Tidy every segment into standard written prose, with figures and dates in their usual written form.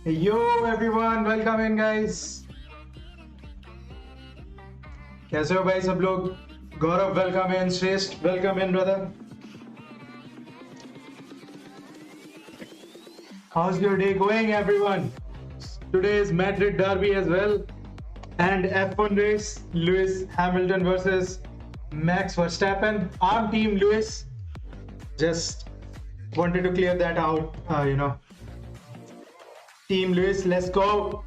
Yo everyone, welcome in guys. कैसे हो भाई सब लोग? गौरव welcome in, श्रेष्ठ welcome in brother. How's your day going everyone? Today is Madrid derby as well and F1 race, Lewis Hamilton versus Max Verstappen. I'm team Lewis. Just wanted to clear that out, Team Lewis, let's go.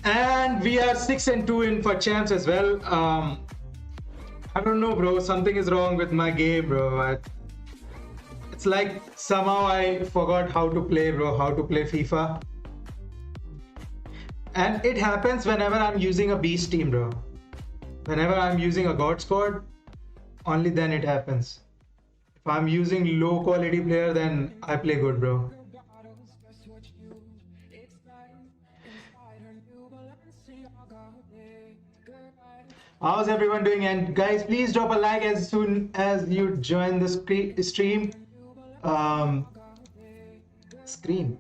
And we are 6-2 in for champs as well. I don't know, bro. Something is wrong with my game, bro. It's like somehow I forgot how to play, bro. How to play FIFA. And it happens whenever I'm using a beast team, bro. Whenever I'm using a god squad, only then it happens. If I'm using low quality player, then I play good, bro. How's everyone doing? And guys, please drop a like as soon as you join the stream. Scream.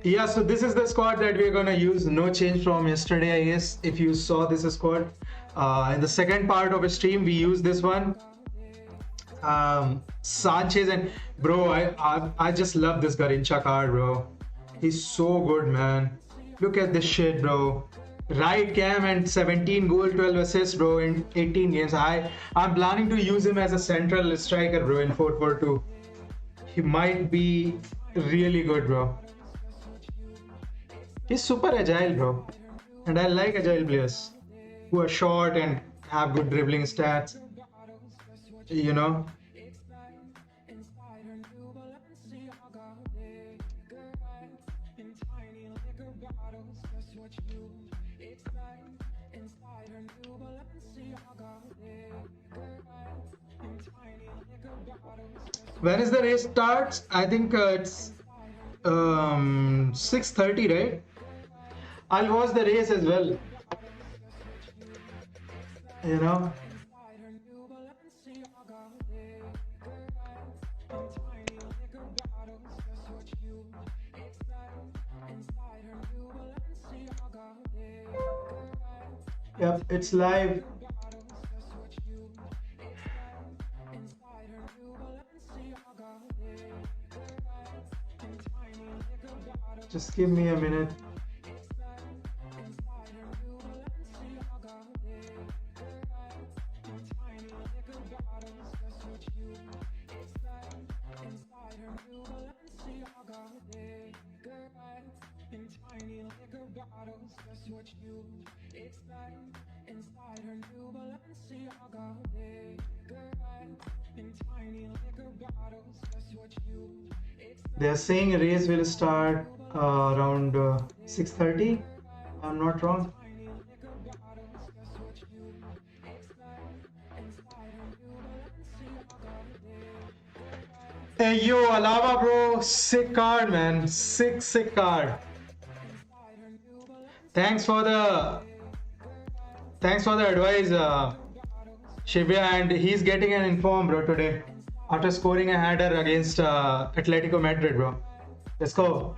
Yeah, so this is the squad that we're gonna use. No change from yesterday, I guess. If you saw this squad, in the second part of a stream, we used this one. Sanchez and bro, I just love this Garincha card, bro. He's so good, man. Look at this shit, bro. Right cam and 17 goal, 12 assists, bro, in 18 games. I'm planning to use him as a central striker, bro, in 4-4-2. He might be really good, bro. He's super agile, bro. And I like agile players who are short and have good dribbling stats. You know? When is the race starts? I think it's 6:30, right? I'll watch the race as well. You know? Yep, it's live. Just give me a minute. They are saying a race will start around 6:30. I'm not wrong. Hey yo, Alava bro, sick card, man. Sick card. Thanks for the advice, Shivya, and he's getting an inform, bro, today after scoring a header against Atletico Madrid, bro. Let's go.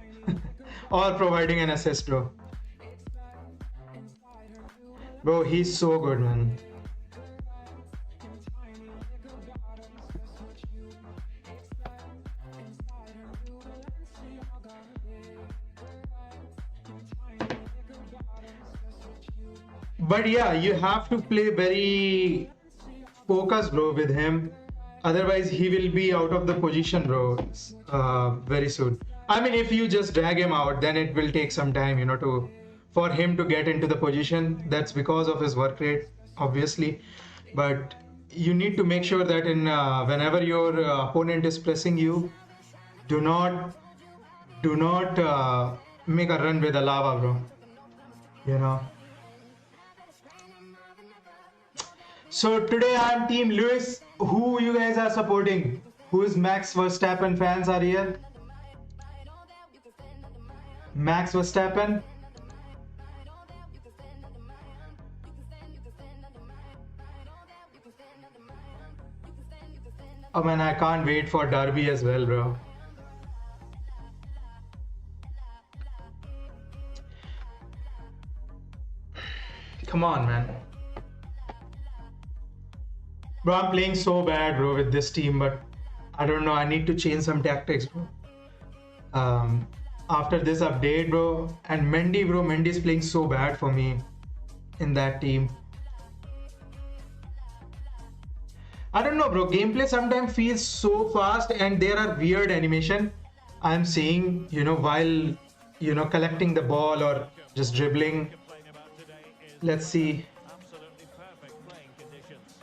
Or providing an assist, bro. Bro, he's so good, man. But yeah, you have to play very focused, bro, with him. Otherwise, he will be out of the position, bro, very soon. I mean, if you just drag him out, then it will take some time, to for him to get into the position. That's because of his work rate, obviously. But you need to make sure that in whenever your opponent is pressing you, do not make a run with a lava, bro. You know. So today I'm Team Lewis. Who you guys are supporting? Who is Max Verstappen fans are here? Max Verstappen. Oh man, I can't wait for Derby as well, bro. Come on, man. Bro, I'm playing so bad, bro, with this team, but I don't know. I need to change some tactics, bro. After this update, bro, and Mendy, bro, Mendy's playing so bad for me in that team. I don't know, bro. Gameplay sometimes feels so fast, and there are weird animation I'm seeing, while collecting the ball or just dribbling. Let's see. Absolutely perfect playing conditions.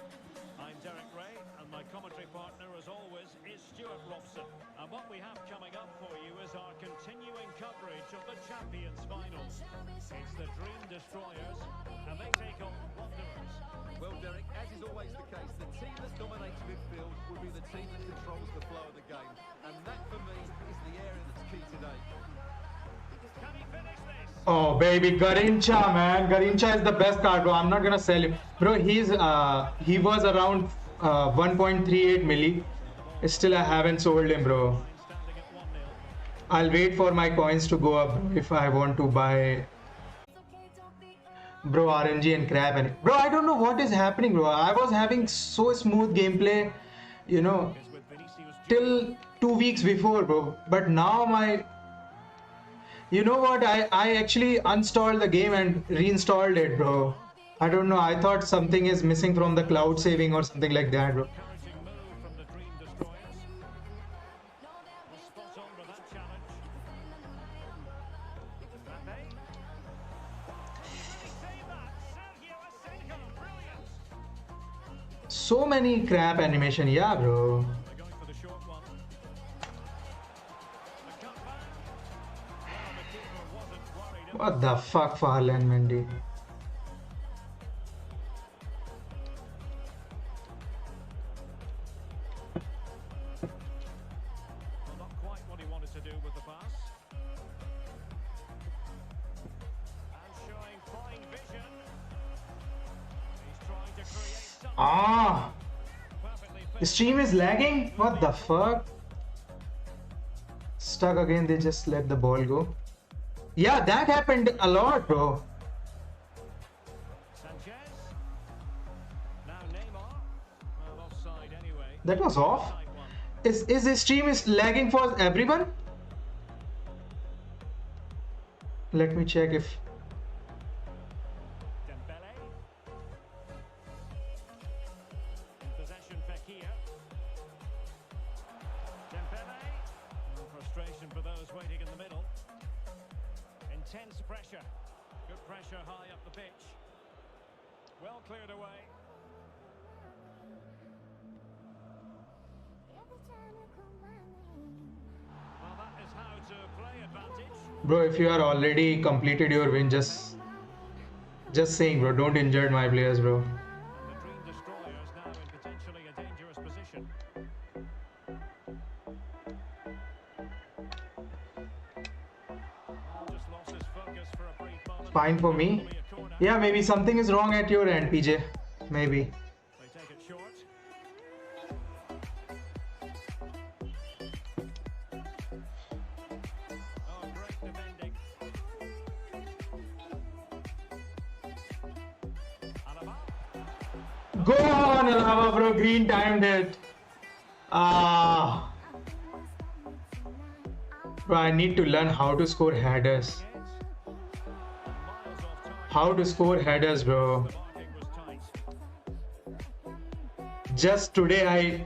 I'm Derek Ray, and my commentary partner, as always, is Stuart Robson. And what we have coming up for you is our continuing coverage of the Champions Finals. It's the Dream Destroyers, and they take on Wanderers. Well, Derek, as is always the case, the team that dominates midfield will be the team that controls the flow of the game. And that, for me, is the area that's key today. Can he finish this? Oh baby, Garincha, man. Garincha is the best card, bro. I'm not gonna sell him, bro. He was around 1.38 milli. Still, I haven't sold him, bro. Standing at 1-0. I'll wait for my coins to go up if I want to buy. Bro, RNG and crap and bro, I don't know what is happening, bro. I was having so smooth gameplay, With Vinicius till 2 weeks before, bro. But now you know what? I actually unstalled the game and reinstalled it, bro. I don't know. I thought something is missing from the cloud saving or something like that, bro. encouraging move from the Dream Destroyers. Was spot on with that challenge. Mbappe. He saved that. Sergio Asenjo, brilliant. So many crap animation, yeah, bro. They're going for the short one. The cutback. Well, the keeper wasn't worried. What the fuck, Farland Mendy? Well, not quite what he wanted to do with the pass. And showing fine vision. He's trying to create something Ah, perfectly the stream is lagging. What the fuck? Stuck again. They just let the ball go. Yeah, that happened a lot, bro. Sanchez. Now Neymar. Well, offside anyway. That was off. Tight one. Is the stream is lagging for everyone? Let me check if. Dembele. In possession, Fekir. Dembele. Frustration for those waiting in the middle. Intense pressure. Good pressure high up the pitch. Well cleared away. Well, that is how to play advantage. Bro, if you are already completed your win, just saying, bro, don't injure my players, bro. The Dream Destroyers now in potentially a dangerous position. Well, just lost his focus for a brief moment. Fine for me. Probably a corner. Yeah, maybe something is wrong at your end, PJ. Maybe. They take it short. Oh, great defending. Alaba. Go on, Alaba, bro. Green timed it. Ah. Bro, I need to learn how to score headers. Miles off target. How to score headers, bro. The marking was tight. Just today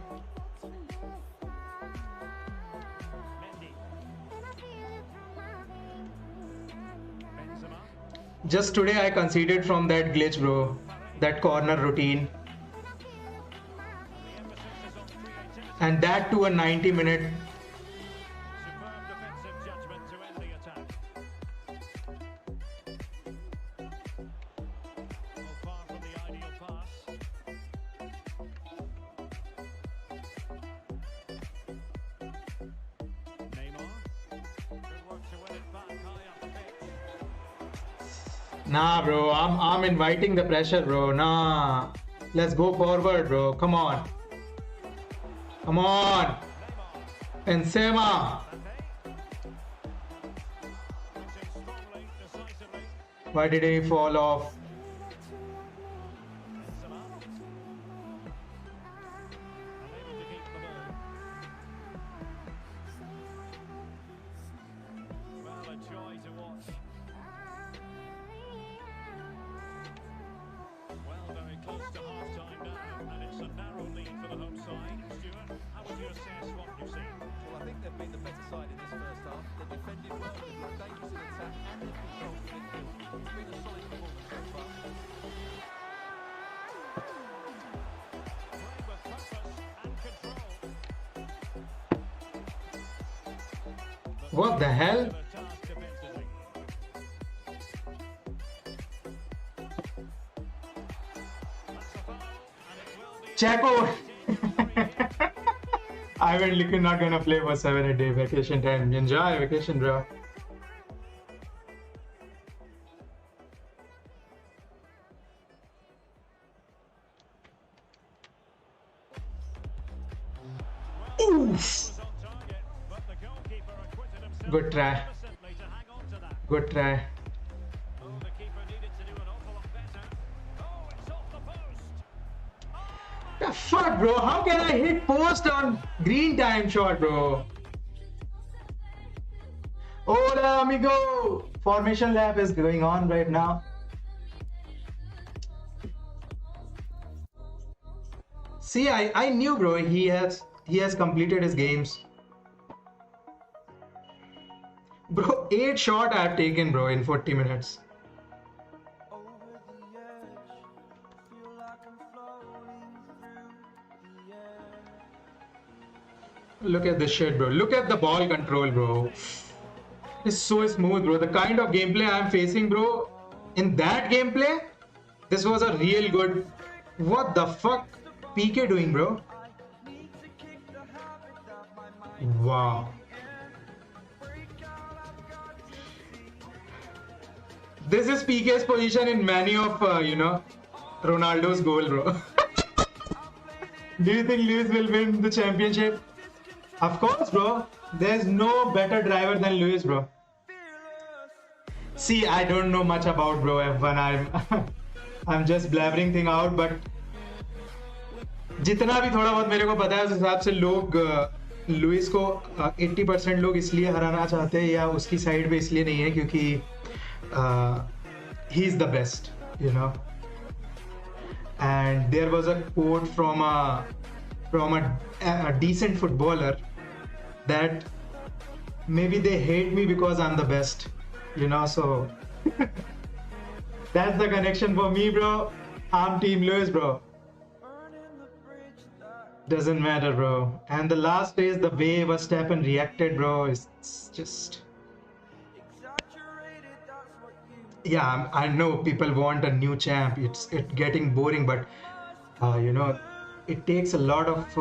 Just today I conceded from that glitch, bro. That corner routine. And that to a 90-minute. Superb defensive judgment to end the attack. Well, far from the ideal pass. Neymar. Good work to win it back high up the pitch. Nah, bro. I'm inviting the pressure, bro. Nah. Let's go forward, bro. Come on. Come on. Benzema. Pushing strongly, decisively. Why did he fall off? Benzema. Unable to keep the ball. Well, a joy to watch. Well, very close to half-time now, and it's a narrow lead for the home side. Stuart, how would you assess what you've seen? Well, I think they've been the better side in this first half. They've defended well, they've looked dangerous in attack, and they've controlled the midfield. It's been a solid performance so far. Playing with purpose and control. What the hell? The task defensively. That's a foul, and it will be... Chaco. I went liquid not gonna play for 7 day vacation time. Enjoy vacation, bro. Oof. was on target, but the goalkeeper acquitted himself Good try. innocently to hang on to that. Good try. Oh, the keeper needed to do an awful lot better. Oh, it's off the post. The fuck, bro? How can I hit post on green time shot, bro? Hola, amigo! Formation lab is going on right now. See, I knew, bro. He has completed his games. Bro, 8 shot I've taken, bro, in 40 minutes. Look at this shit, bro. Look at the ball control, bro. It's so smooth, bro. The kind of gameplay I'm facing, bro. In that gameplay, this was a real good. What the fuck? PK doing, bro? Wow. This is PK's position in many of, Ronaldo's goal, bro. Do you think Lewis will win the championship? Of course, bro. There's no better driver than Lewis, bro. See, I don't know much about bro F1. I'm just blabbering thing out, but जितना भी थोड़ा बहुत मेरे को पता है उस हिसाब से लोग लुइस को 80% लोग इसलिए हराना चाहते हैं या उसकी साइड पे इसलिए नहीं है क्योंकि he is the best, you know. And there was a quote from a decent footballer that maybe they hate me because I'm the best, you know. So that's the connection for me, bro. I'm Team Lewis, bro. Doesn't matter, bro. And the last phase, the way Verstappen reacted, bro, is just... Yeah, I know people want a new champ. It's getting boring, but you know, it takes a lot of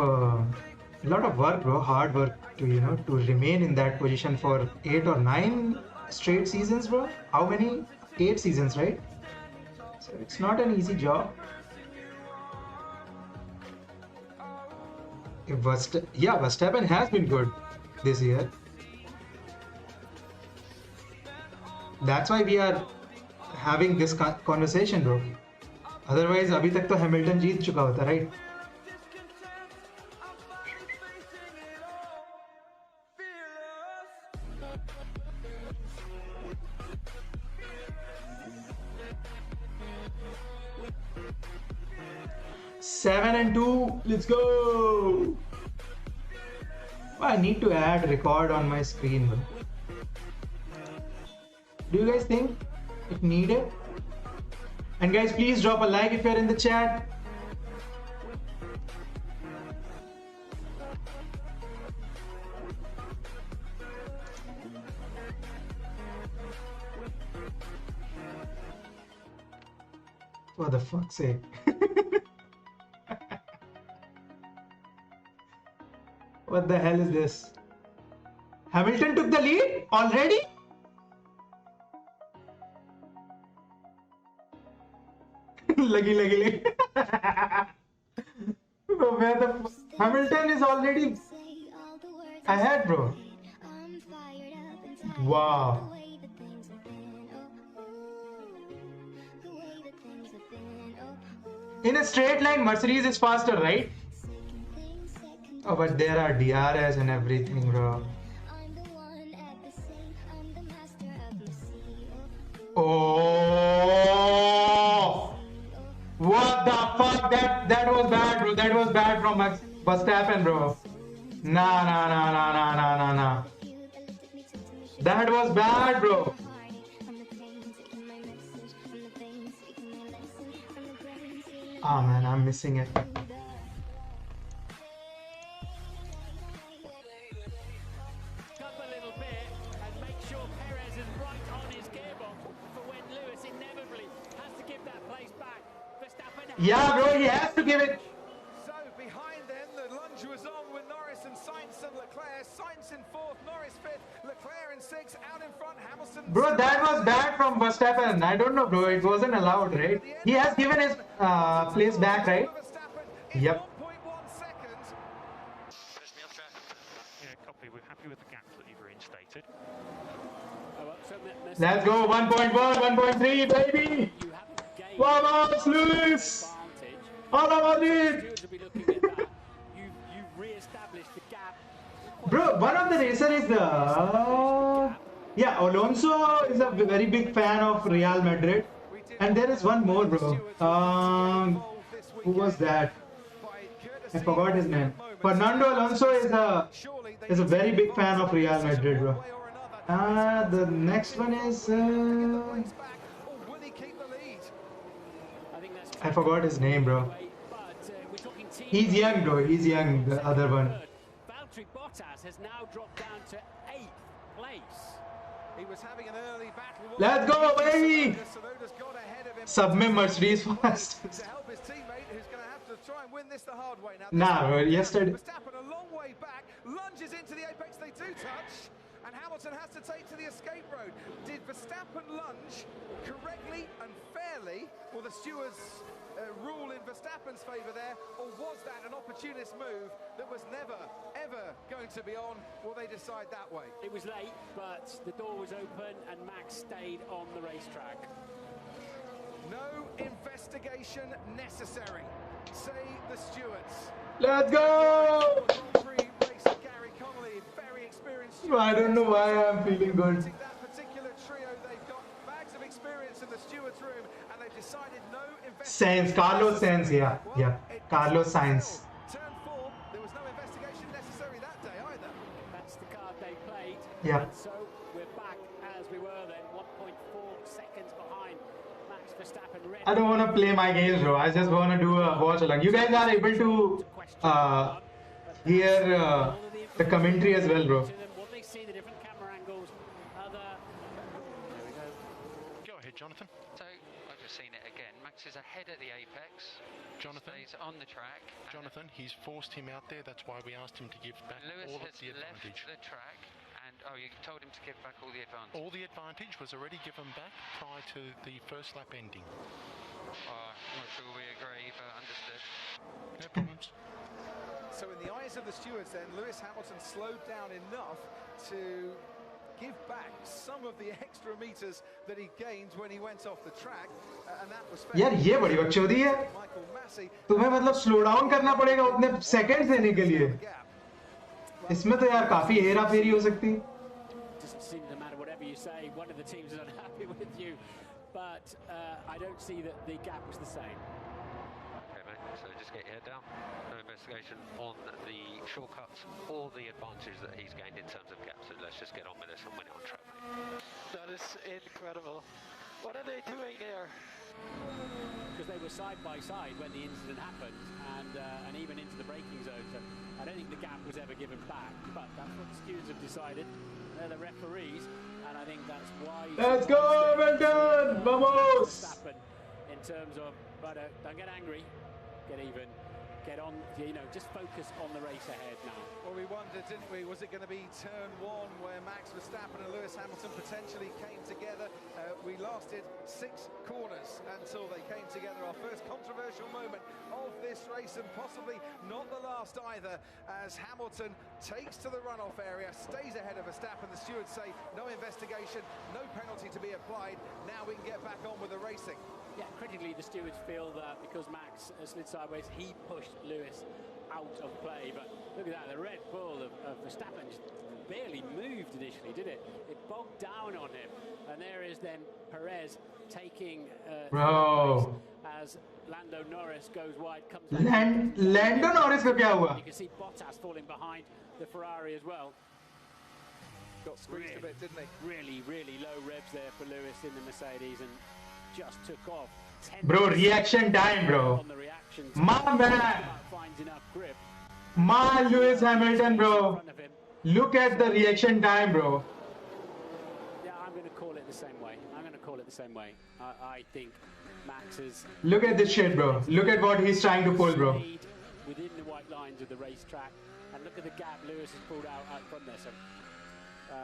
work, bro. Hard work to to remain in that position for 8 or 9 straight seasons, bro. How many? 8 seasons, right? So it's not an easy job. Verstappen has been good this year. That's why we are having this conversation, bro. Otherwise, अभी तक तो Hamilton जीत चुका होता, right? Seven and 2, let's go. I need to add record on my screen, bro. Do you guys think if needed. And guys, please drop a like if you're in the chat. For the fuck's sake. What the hell is this? Hamilton took the lead already? lagi. Bro, where the Hamilton is already ahead, bro. Wow. In a straight line, Mercedes is faster, right? Oh, but there are DRS and everything, bro. Oh, what the fuck? That was bad, bro. That was bad from Max Verstappen, bro. Nah. That was bad, bro. Oh man, I'm missing it. Yeah, bro, he has to give it. So behind them, the lunge was on with Norris and Sainz and Leclerc. Sainz in fourth, Norris fifth, Leclerc in sixth, out in front, Hamilton. Bro, that was bad from Verstappen. I don't know, bro. It wasn't allowed, right? He has given his place back, right? Yep. 1.1 seconds. Copy. We're happy with the gap that you've reinstated. Let's go. 1.1, 1.3, baby. Vamos, Lewis. Hola, Madrid. Bro, one of the racer is the yeah, Alonso is a very big fan of Real Madrid, and there is one more, bro. Who was that? I forgot his name. Fernando Alonso is a very big fan of Real Madrid, bro. The next one is I forgot his name, bro. He's young, bro. He's young. The other one. Valtteri Bottas has now dropped down to 8th place. He was having an early battle. Let's go, baby! Tsunoda's got ahead of him. Submit Mercedes fast. To help his teammate, who's going to have to try and win this the hard way now. Nah, bro. Yesterday. Verstappen a long way back, lunges into the apex. They do touch, and Hamilton has to take to the escape road. Did Verstappen lunge correctly and fairly, or the stewards rule in Verstappen's favour there, or was that an opportunist move that was never, ever going to be on? Will they decide that way? It was late, but the door was open and Max stayed on the racetrack. No investigation necessary, say the stewards. Let's go! Gary Connolly, very experienced. I don't know why I'm feeling good. That particular trio, they've got bags of experience in the stewards' room, and they've decided no Sainz, Carlos Sainz, yeah. Carlos Sainz. Turn 4, there was no investigation necessary that day either. That's the card they played. Yeah. And so we're back as we were then, 1.4 seconds behind Max Verstappen. I don't want to play my games, bro. I just want to do a watch along. You guys are able to hear the commentary as well, bro. What they see, the different camera angles, Go ahead, Jonathan. So I've just seen it again. Max is ahead at the apex. Jonathan, Stays on the track. Jonathan, he's forced him out there. That's why we asked him to give back Lewis all of has the left advantage. the track, and you told him to give back all the advantage. All the advantage was already given back prior to the first lap ending. I'm not sure we agree, but understood. No problems. So in the eyes of the stewards then, Lewis Hamilton slowed down enough to give back some of the extra meters that he gained when he went off the track, and that was fair. यार ये बड़ी बकचोदी है. Michael Massey. तुम्हें मतलब slow down करना पड़ेगा उतने सेकंड्स देने के लिए. इसमें तो यार काफी हेरा फेरी हो सकती है. doesn't seem to matter whatever you say. One of the teams is unhappy with you, but I don't see that the gap was the same. Okay, mate. So just get your head down. No investigation on the shortcuts or the advantage that he's gained in terms of gaps. So let's just get on with this and win it on track, mate. That is incredible. What are they doing there? Because they were side by side when the incident happened, and even into the braking zone. So I don't think the gap was ever given back, but that's what the stewards have decided. They're the referees, and I think that's why. Let's go, Hamilton! Vamos! In terms of, but don't get angry, get even, get on. You know, just focus on the race ahead now. Well, we wondered, didn't we? Was it going to be turn one where Max Verstappen and Lewis Hamilton potentially came together? We lasted 6 corners until they came together. Our first controversial moment of this race, and possibly not the last either, as Hamilton takes to the runoff area, stays ahead of Verstappen. The stewards say no investigation, no penalty to be applied. Now we can get back on with the racing. Yeah, critically, the stewards feel that because Max slid sideways, he pushed Lewis out of play. But look at that, the Red Bull of Verstappen just barely moved initially, did it? It bogged down on him. And there is then Perez taking Bro. as Lando Norris goes wide, comes Lando Norris को क्या हुआ? You can see Bottas falling behind the Ferrari as well. Got squeezed a bit, didn't he? Really, really low revs there for Lewis in the Mercedes, and just took off. Bro, reaction time, bro. On the reaction My man. finds enough grip. My Lewis Hamilton, In bro. front of him. Look at the reaction time, bro. Yeah, I'm going to call it the same way. I think Max is Look at this shit, bro. Look at what he's trying to pull, bro. stayed within the white lines of the racetrack, and look at the gap Lewis has pulled out front there. So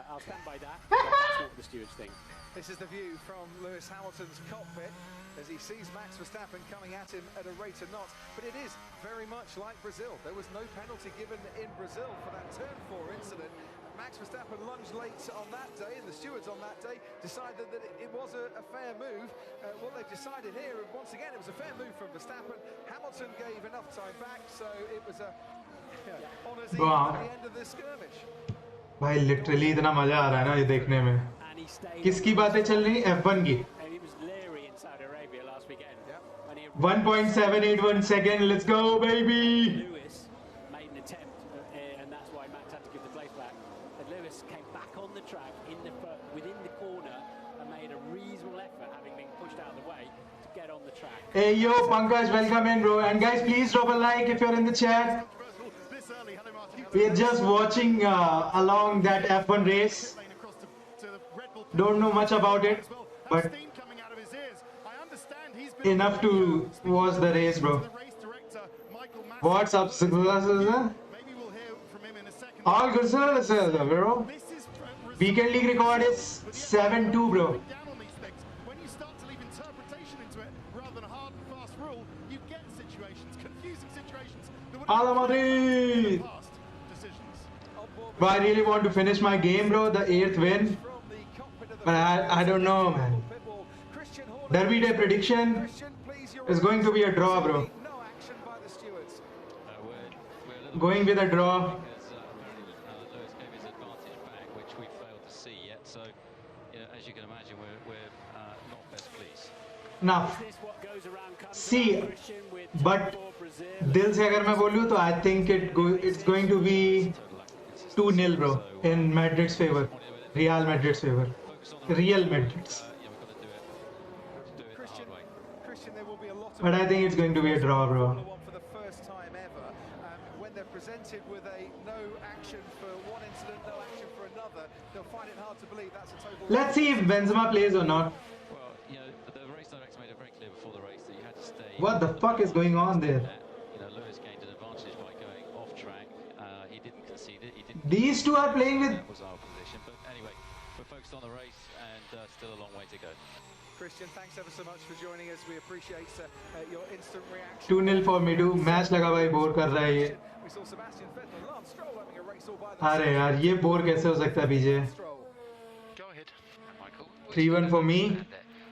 I'll stand by that. But that's not what the stewards think. This is the view from Lewis Hamilton's cockpit as he sees Max Verstappen coming at him at a rate of knots. But it is very much like Brazil. There was no penalty given in Brazil for that turn 4 incident. Max Verstappen lunged late on that day, and the stewards on that day decided that it was a fair move. What they've decided here, once again, it was a fair move from Verstappen. Hamilton gave enough time back, so it was a honours at the end of this skirmish. भाई literally इतना मजा आ रहा है ना ये देखने में. And he stayed. किसकी बातें चल रही हैं? F1 की. And he was leery in Saudi Arabia last weekend. Yep. When he 1.781 second. Let's go, baby. Lewis made an attempt, and that's why Max had to give the place back. But Lewis came back on the track within the corner and made a reasonable effort, having been pushed out of the way, to get on the track. Hey yo, Pankaj, welcome in, bro. And guys, please drop a like if you're in the chat. We are just watching along that F1 race. Don't know much about it, but enough to watch the race, bro. What's up, all good, sir, bro. Weekend league record is 7-2, bro. When you start to leave interpretation into it rather than a hard and fast rule, you get situations, confusing situations that would Alamadi! past decisions. Bro, I really want to finish my game, bro. The 8th win. But I don't know, man. Derby day prediction is going to be a draw, bro. No action by the stewards. We're a little Going with a draw. because Lewis gave his advantage back, which we failed to see yet. So, you know, as you can imagine, we're not best pleased. Now, Is this what goes around comes see, around, Christian, with but for Brazil? दिल से अगर मैं बोलूँ तो I think it's going to be 2-0, bro, in Madrid's favor. Real Madrid's favor. Real Madrid's. Yeah, we've got to do it the hard way. Christian, there will be a lot of But I think it's going to be a draw, bro. Formula One for the first time ever. When they're presented with a no action for one incident, no action for another, they'll find it hard to believe that's a total. Let's see if Benzema plays or not. Well, you know, the race director made it very clear before the race that you had to stay. What the fuck is going on there? You know, Lewis gained an advantage by going off track. He didn't concede it. He didn't. These two are playing with. That was our position. But anyway, we're focused on the race and still a long way to go. Christian, thanks ever so much for joining us. We appreciate your instant reaction. 2-0 for me too. Match लगा भाई bore कर रहा है ये. We saw Sebastian Vettel and Lance Stroll having a race all by अरे यार ये bore कैसे हो सकता है बीजे? Stroll. Go ahead. Michael. 3-1 for me.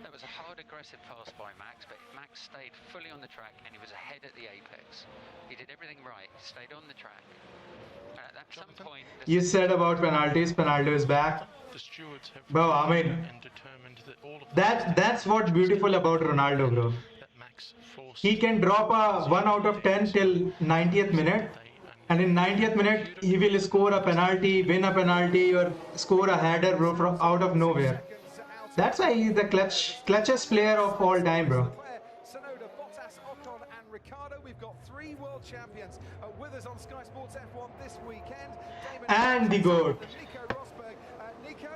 That was a hard, aggressive pass by Max, but Max stayed fully on the track and he was ahead at the apex. He did everything right. He stayed on the track. At some point, You said about penalties. Penalty is back. The stewards have Bro, I mean, and determined that all of that's what's beautiful about Ronaldo, bro. that Max forced He can drop a 1 out of 10 till 90th minute, and in 90th minute he will score a penalty, win a penalty, or score a header, bro, from out of nowhere. Seconds out That's why he's the clutchest player of all time, bro. Tsunoda, Bottas, Ocon, and Ricciardo. We've got 3 world champions with us on Sky Sports F1 this weekend. And the GOAT. Nico Rosberg. Nico,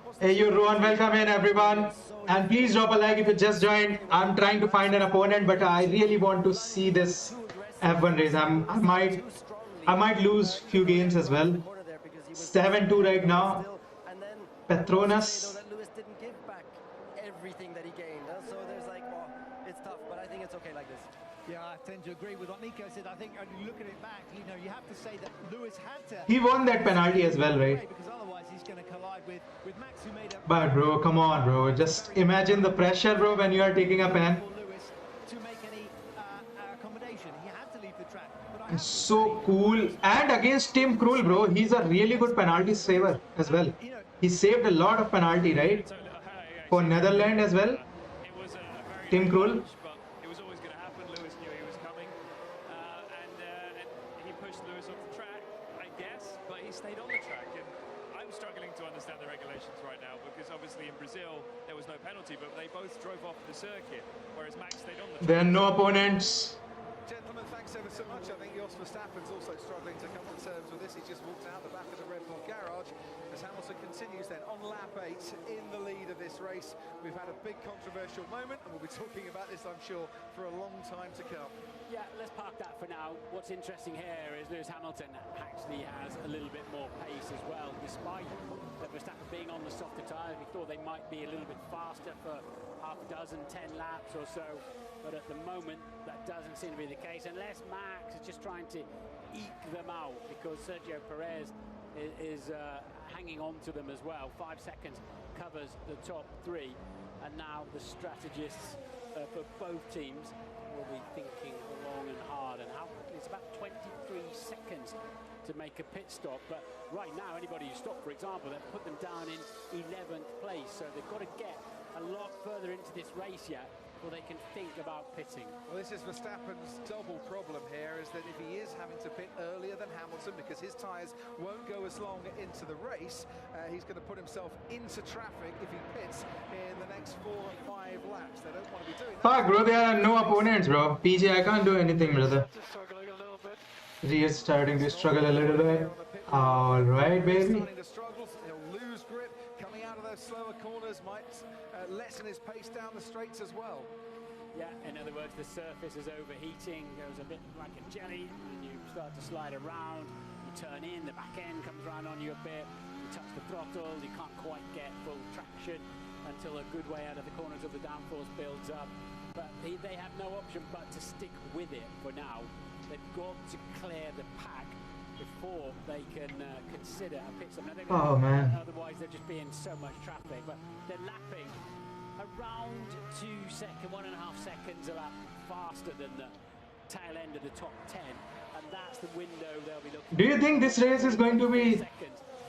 what's Hey, you, Rowan, welcome in, everyone. And please drop a like if you just joined. I'm trying to find an opponent, but I really want to see this F1 race. I might lose few games as well. 7-2 right now. Petronas. Lewis didn't give back everything that he gained. So there's like, well, it's tough, but I think it's okay like this. Yeah, I tend to agree with what Nico said. I think when you look at it back, you know, you have to say that Lewis had to. He won that penalty as well, right? Because otherwise he's going to collide with Max, who made a. But bro, come on, bro. Just imagine the pressure, bro, when you are taking a pen. Lewis to make any accommodation. He had to leave the track. But It's so cool. And against Tim Krul, bro, he's a really good penalty saver as well. He saved a lot of penalty, right? For Netherlands as well. Tim Krul. But it was always going to happen. Lewis knew he was coming, and he pushed Lewis off the track, I guess. But he stayed on the track, and I'm struggling to understand the regulations right now because obviously in Brazil there was no penalty, but they both drove off the circuit, whereas Max stayed on the track. There are no opponents. Gentlemen, thanks ever so much. I think Jos Verstappen's also struggling to come to terms with this. He just walked out the back of the Red Bull garage as Hamilton continues then on lap 8 in the lead of this race. We've had a big controversial moment, and we'll be talking about this, I'm sure, for a long time to come. Yeah, let's park that for now. What's interesting here is Lewis Hamilton actually has a little bit more pace as well, despite Verstappen being on the softer tyres. We thought they might be a little bit faster for half a dozen, 10 laps or so, but at the moment that doesn't seem to be the case, unless Max is just trying to eke them out, because Sergio Perez is hanging on to them as well. 5 seconds covers the top 3, and now the strategists for both teams will be thinking long and hard, and how it's about 23 seconds to make a pit stop. But right now, anybody who stopped, for example, they've put them down in 11th place, so they've got to get a lot further into this race yet before they can think about pitting. Well, this is Verstappen's double problem here, is that if he is having to pit earlier than Hamilton because his tyres won't go as long into the race, he's going to put himself into traffic if he pits in the next 4 or 5 laps. They don't want to be doing that. Fuck, bro, there are no opponents, bro. PJ, I can't do anything, brother. Struggling a little bit. He is starting to struggle a little bit. Alright, baby. Starting to struggle, he'll lose grip. Coming out of those slower corners might lessen his pace down the straights as well. Yeah, in other words, the surface is overheating, goes a bit like a jelly, and you start to slide around, you turn in, the back end comes around on you a bit, you touch the throttle, you can't quite get full traction until a good way out of the corners of the downforce builds up. But they have no option but to stick with it for now. They've got to clear the pack before they can consider a pit stop. Oh, man. Otherwise, they're just being so much traffic. But they're lapping around 1.5 seconds a lap faster than the tail end of the top 10, and that's the window they'll be looking. Do you think this race is going to be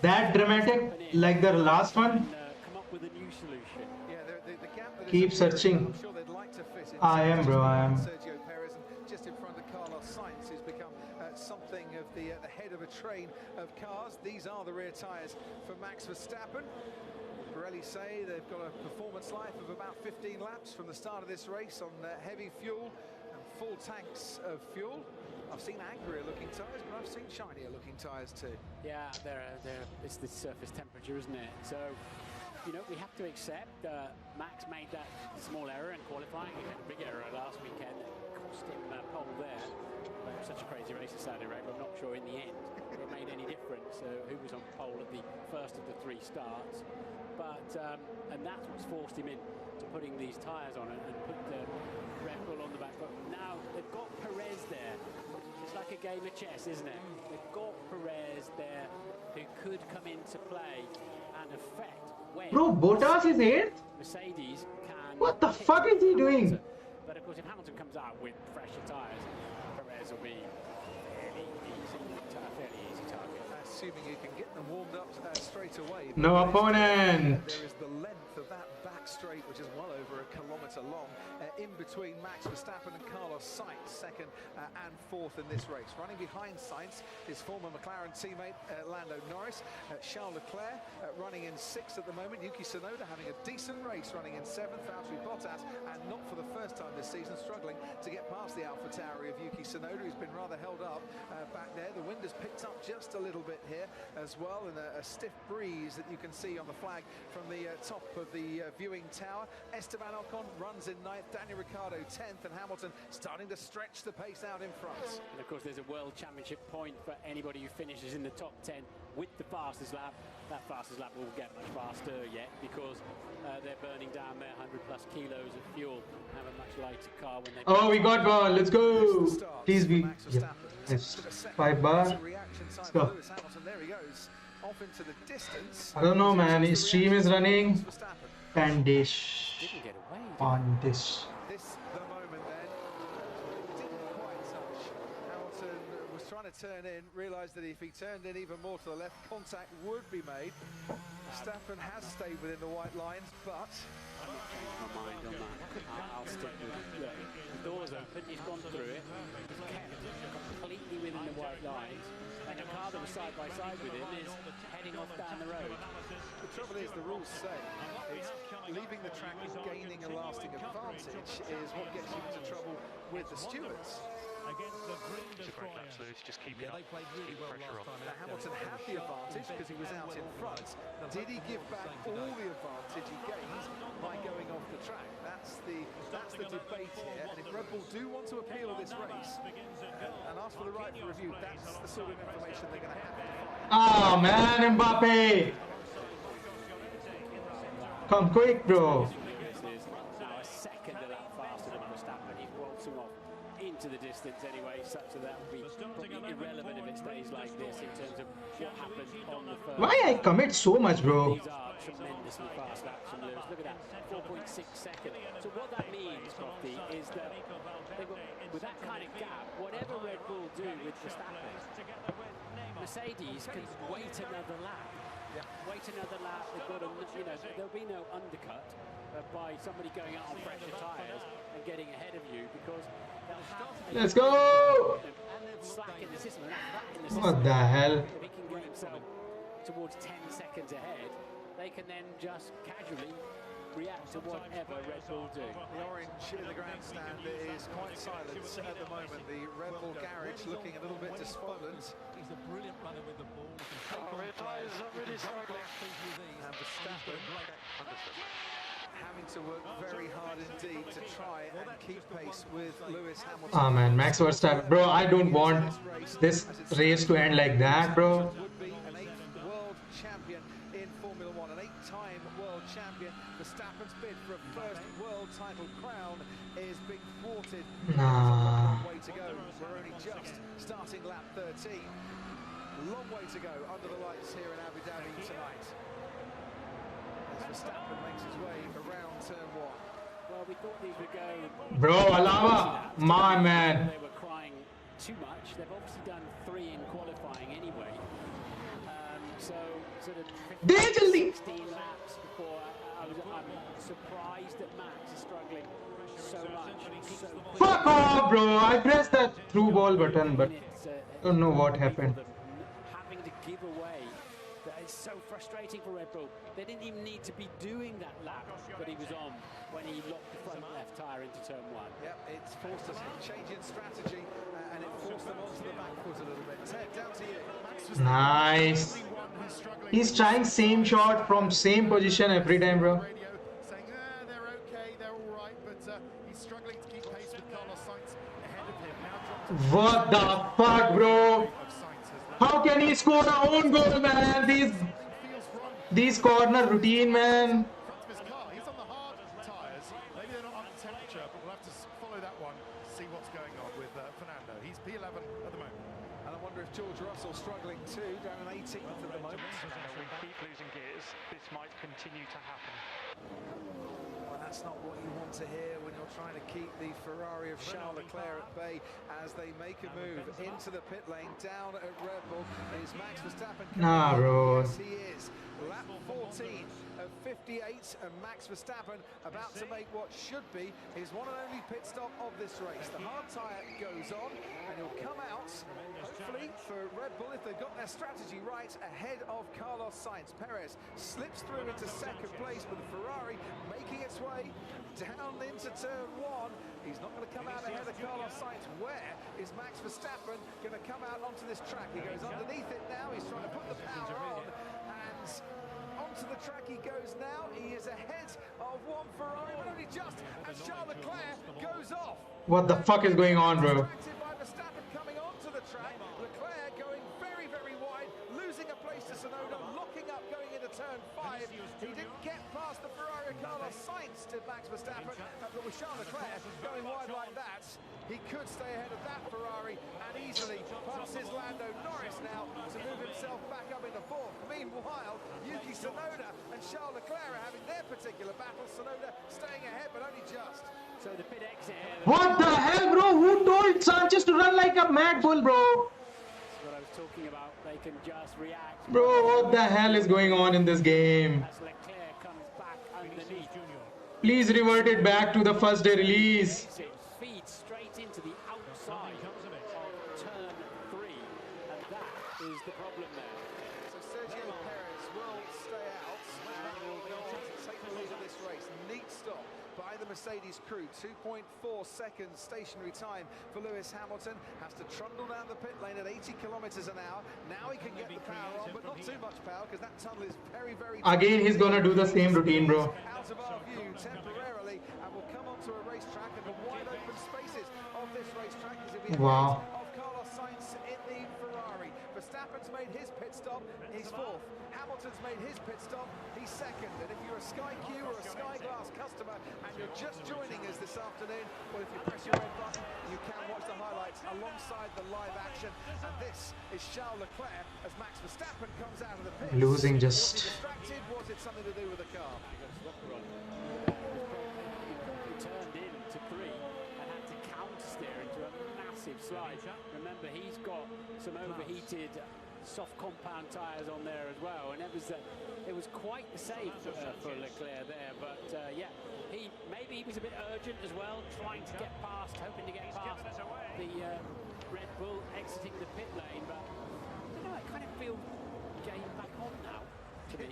that dramatic like the last one? Come up with a new solution. Yeah, the gap that Keep is searching. I'm sure they'd like to fit in. I am, bro, I am. Sergio Perez, and just in front of Carlos Sainz, who's become something of the head of a train of cars. These are the rear tyres for Max Verstappen. Pirelli say they've got a performance life of about 15 laps from the start of this race on heavy fuel and full tanks of fuel. I've seen angrier looking tyres, but I've seen shinier looking tyres too. Yeah, it's the surface temperature, isn't it? So, you know, we have to accept Max made that small error in qualifying. He had a big error last weekend that cost him pole there. But it was such a crazy race at Saudi Arabia. I'm not sure in the end it made any difference who was on pole at the first of the 3 starts. But and that's what's forced him into putting these tyres on and put the Red Bull on the back. But now they've got Perez there. It's like a game of chess, isn't it? They've got Perez there who could come into play and affect when Bro, Bottas is 8th? Mercedes can. What the hit fuck is he doing? But of course, if Hamilton comes out with fresher tyres, Perez will be fairly easy target. Assuming you can get them warmed up straight away. No opponent. There is the length of that back straight. straight, which is well over a kilometre long, in between Max Verstappen and Carlos Sainz, second and fourth in this race. Running behind Sainz, his former McLaren teammate Lando Norris. Charles Leclerc running in sixth at the moment. Yuki Tsunoda having a decent race, running in seventh. Valtteri Bottas, and not for the first time this season, struggling to get past the AlphaTauri of Yuki Tsunoda, who's been rather held up back there. The wind has picked up just a little bit here as well, and a stiff breeze that you can see on the flag from the top of the viewing tower. Esteban Ocon runs in ninth, Daniel Ricciardo 10th, and Hamilton starting to stretch the pace out in front. And of course there's a World Championship point for anybody who finishes in the top 10 with the fastest lap. That fastest lap will get much faster yet because they're burning down their 100+ kilos of fuel and have a much lighter car when they... Oh, we got ball. Let's go. Please be... Yeah. Yes. 5 bar. Let's go. There he goes. Off into the distance. I don't know, man. His stream is running. Bandish. Didn't get away. On this. This the moment then. Didn't quite touch. Hamilton was trying to turn in, realised that if he turned in even more to the left, contact would be made. Verstappen has stayed within the white lines, but... I haven't changed my mind on that. I'll stick with it. Look, the door's open, he's gone through it. He's kept completely within the white lines. And the car that was side by side with him is heading off down the road. The trouble is, the rules say it's leaving the track and gaining a lasting advantage is what gets you into trouble with the stewards. Just keep it up. They played really well last time. Now, Hamilton had the advantage because he was out in front. Did he give back all the advantage he gained by going off the track? That's the debate here. And if Red Bull do want to appeal this race and ask for the right for review, that's the sort of information they're going to have to find. Oh, man, Mbappe. Come quick, bro. This is now a second of that faster than Verstappen. He's waltzing off into the distance anyway, such that that will be probably irrelevant if it stays like this in terms of what happens on the first. Why I commit so much, bro? These are tremendously fast laps from Lewis. Look at that, 4.6 seconds. So what that means, Crofty, is that with that kind of gap, whatever Red Bull do with Verstappen, Mercedes can wait another lap. Wait another lap. They've got there'll be no undercut by somebody going out on fresher tyres and getting ahead of you because they'll have. Let's go! Slack in the system. In the system. What the hell? If he can get himself towards 10 seconds ahead, they can then just casually react to whatever Red Bull do. The orange in the grandstand is quite silent at the moment. The Red Bull garage looking a little bit despondent. He's a brilliant runner with the ball. Red Bull is really struggling. And Verstappen having to work very hard indeed to try and keep pace with Lewis Hamilton. Oh man, Max Verstappen. Bro, I don't want this race to end like that, bro. Would be an 8th world champion in Formula 1, an 8-time world champion. Verstappen's bid for a first world title crown is being thwarted. Nah. Long way to go. We're only just starting lap 13. Long way to go under the lights here in Abu Dhabi tonight. As Verstappen makes his way around turn 1. Well, we thought these would go. Bro, Alava, my man. They were crying too much. They've obviously done 3 in qualifying anyway. So sort of 15, 16 laps before I'm surprised that Max is struggling so much. So Fuck off, bro. I pressed that through ball button, but don't know what happened. Having to give away. That is so frustrating for Red Bull. They didn't even need to be doing that lap that he was on when he locked the front left tyre into turn 1. Yep, it's forced us a change in strategy and it forced them onto the back foot a little bit. Ted, down to you. Nice. He's trying same shot from same position every time, bro. Saying, they're okay, they're all right, but he's struggling to keep pace with Carlos Sainz ahead of him. Now What the fuck, bro? How can he score a own goal, man? These corner routine, man. front of his car. He's on the hard tyres. Maybe they're not up to temperature, but we'll have to follow that one, see what's going on with Fernando. He's P11 at the moment. And I wonder if George Russell struggling too, down an 18th at the moment. We keep losing gears. This might continue to happen. Well, that's not what you want to hear when you're trying to keep the Ferrari of Charles Leclerc at bay as they make a move into the pit lane. Down at Red Bull is Max Verstappen. Nah, bro. Yes, he is. Lap 14 of 58, and Max Verstappen about to make what should be his one and only pit stop of this race. The hard tyre goes on, and he'll come out, hopefully, for Red Bull, if they've got their strategy right, ahead of Carlos Sainz. Perez slips through into second place with the Ferrari making its way down into turn one. He's not going to come out ahead of Carlos Sainz. Where is Max Verstappen going to come out onto this track? He goes underneath it now. He's trying to put the power on, and onto the track he goes now. He is ahead of one Ferrari, but only just as Charles Leclerc goes off. What the fuck is going on, bro? Distracted by Verstappen coming onto the track. Leclerc going very, very wide, losing a place to Tsunoda, locking up going into turn 5. He didn't get past the Ferrari Carlos Sainz to Max Verstappen, but with Charles Leclerc going wide like that, he could stay ahead of that Ferrari and easily passes Lando Norris now to move himself back up into 4th. Meanwhile, Yuki Tsunoda and Charles Leclerc are having their particular battle. Tsunoda staying ahead, but only just. So the pit exit here. What the hell, bro? Who told Sanchez to run like a mad bull, bro? That's what I was talking about. They can just react. Bro, what the hell is going on in this game? As Leclerc comes back underneath. Please revert it back to the first day release. It feeds straight into the outside of turn 3, and that is the problem there. So Sergio Perez will stay out and will go on to take the lead of this race. Neat stop by the Mercedes crew. 2.4 seconds stationary time for Lewis Hamilton. Has to trundle down the pit lane at 80 kilometers an hour. Now he can get the power on, but not too much power because that tunnel is very, very... Again, he's gonna do the same routine, bro. Out of our view temporarily, and will come onto a racetrack, and the wide open spaces of this racetrack is if he Wow. of Carlos Sainz in the Ferrari. Verstappen's made his pit stop, he's 4th. Hamilton's made his pit stop, he's 2nd. And if you're a Sky Q or a Sky Glass customer and you're just joining us this afternoon, well, if you press your red button, you can watch the highlights alongside the live action. And this is Charles Leclerc as Max Verstappen comes out of the pit. Losing Was just... he distracted? Was it something to do with the car? He turned into 3 and had to counter steer into a massive slide. Remember, he's got some overheated soft compound tyres on there as well, and it was quite the save for Leclerc there. But yeah, maybe he was a bit urgent as well, trying to get past, hoping to get past the Red Bull exiting the pit lane. But I don't know, it kind of feels game back on now to me.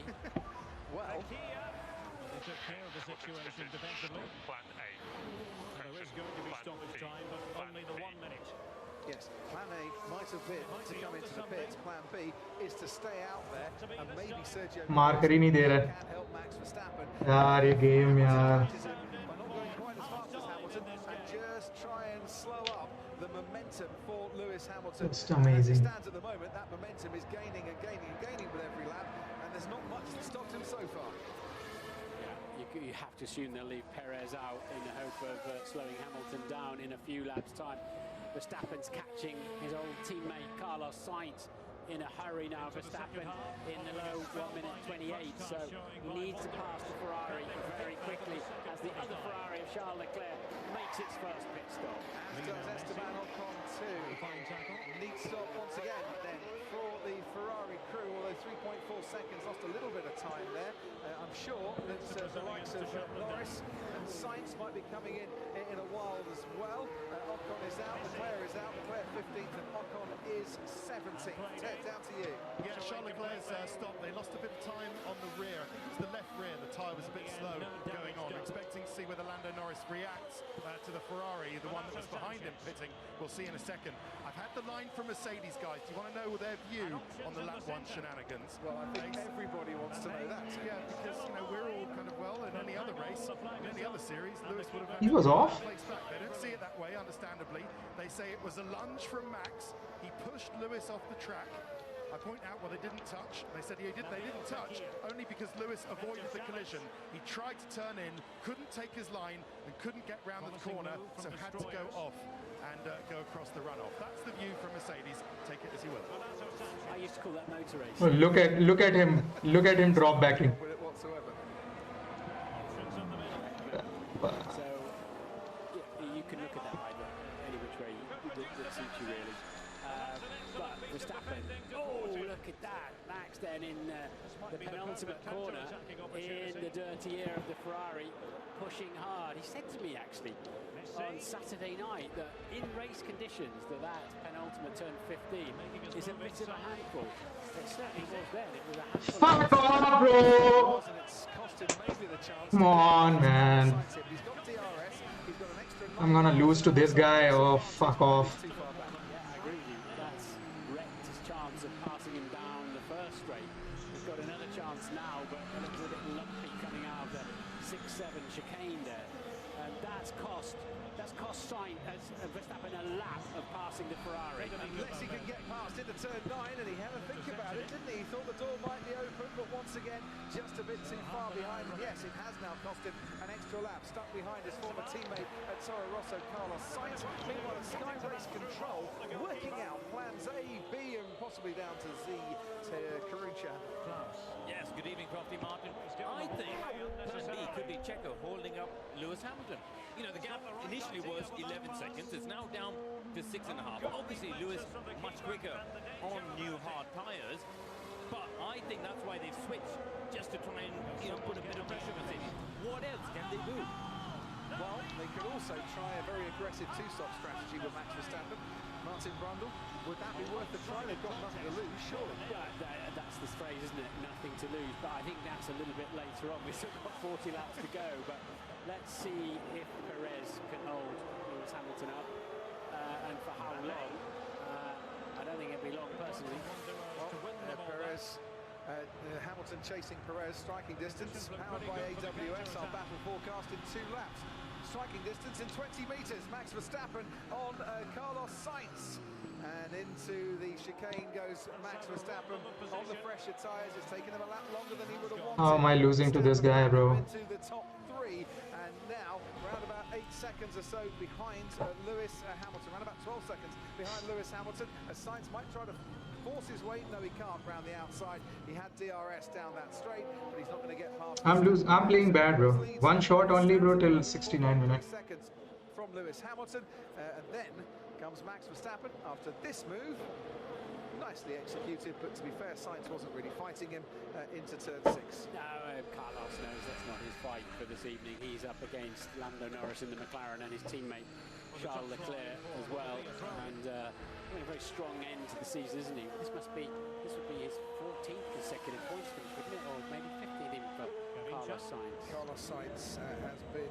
Well, They took care of the situation defensively. There is going to be stoppage time, but only the 1 minute. yes, plan A might have been to come into the pits. Plan B is to stay out there, and maybe Sergio Marker ही नहीं दे रहा है. can help Max Verstappen. यार ये game यार. By not going quite as fast as Hamilton, and just try and slow up the momentum for Lewis Hamilton. Just And as it amazing. stands at the moment, that momentum is gaining and gaining and gaining with every lap, and there's not much that stopped him so far. You have to assume they'll leave Perez out in the hope of slowing Hamilton down in a few laps' time. Verstappen's catching his old teammate Carlos Sainz in a hurry now. Verstappen in the low 1 minute 28, so he needs to pass the Ferrari very quickly as the other Ferrari of Charles Leclerc makes its first pit stop. As does Esteban Ocon too. Neat stop once again then for the Ferrari crew, although 3.4 seconds, lost a little bit of time there. I'm sure that the likes of Norris and Sainz might be coming in a while as well. Ocon is out, Leclerc is out, Leclerc 15th and Ocon is 17th. Ted, down to you. Yeah, Charles Leclerc's stop. They lost a bit of time on the rear. I think it was the left rear. The tyre was a bit slow going on. Expecting to see whether Lando Norris reacts to the Ferrari, the one that was behind him pitting. We'll see in a second. I've had the line from Mercedes, guys. Do you want to know their view on the lap 1 shenanigans? Well, I think everybody wants to know that. Yeah, because we're all kind of, well, in any other race, in any other series, Lewis would have... He was off? They don't see it that way, understandably. They say it was a lunge from Max. He pushed Lewis off the track. I point out, well, they didn't touch. They said they didn't touch only because Lewis avoided the collision. He tried to turn in, couldn't take his line, and couldn't get round the corner, so had to go off and go across the runoff. That's the view from Mercedes. Take it as you will. I used to call that motor race. Well, look at him drop backing. With it whatsoever. So you can look at that either any which way that suits you really. But Verstappen, oh look at that! Max then in the penultimate corner in the dirty air of the Ferrari, pushing hard. He said to me actually on Saturday night that in race conditions that penultimate turn 15 is a bit of a handful. It certainly was then. It was a handful. Fuck off, bro! Come on, man. I'm gonna lose to this guy. Oh, fuck off. Yeah, I agree with you. That's wrecked his chance of passing him down the first straight. He's got another chance now, but a little bit lumpy coming out of the 6-7 chicane there. And that's cost Sainz Verstappen a lap of passing the Ferrari. Unless he can get past into turn 9, and he had a think about it, didn't he? He thought the door might be open, but once again, just a bit too far behind. And yes, it has now cost him an extra lap, stuck behind his former teammate at Toro Rosso, Carlos Sainz. Meanwhile, Sky Race Control working out plans A, B, and possibly down to Z to Karucha. Yes, good evening, Crofty Martin. I think plan B could be Checo holding up Lewis Hamilton. You know, the gap initially was 11 seconds. It's now down to 6.5. Obviously, Lewis much quicker on new hard tyres. But I think that's why they've switched, just to try and, you know, put a bit of pressure on Mercedes. What else can they do? Well, they could also try a very aggressive two-stop strategy with Max Verstappen. Martin Brundle, would that be worth the try? They've got nothing to lose, surely. That's the phrase, isn't it? Nothing to lose. But I think that's a little bit later on. We've still got 40 laps to go. But let's see if Perez can hold Lewis Hamilton up and for how long. I don't think it'll be long, personally. Well, Perez, Hamilton chasing Perez, striking distance, powered by AWS. Our battle forecast in 2 laps. Striking distance in 20 metres. Max Verstappen on Carlos Sainz. And into the chicane goes Max Verstappen on the fresher tyres. It's taken him a lap longer than he would have wanted. How am I losing to this guy, bro? Into the top 3, and now around about 8 seconds or so behind Lewis Hamilton. Around about 12 seconds behind Lewis Hamilton. As Sainz might try to force his way. No, he can't round the outside. He had DRS down that straight, but he's not going to get past. I'm playing bad, bro. One shot only, bro, till 69 minutes. Seconds from Lewis Hamilton, and then comes Max Verstappen after this move. Nicely executed, but to be fair, Sainz wasn't really fighting him into turn 6. No, Carlos knows that's not his fight for this evening. He's up against Lando Norris in the McLaren and his teammate Charles Leclerc as well. And a very strong end to the season, isn't he? This would be his 14th consecutive points finish, wouldn't it? Or maybe 15th even for Carlos Sainz. Carlos Sainz has been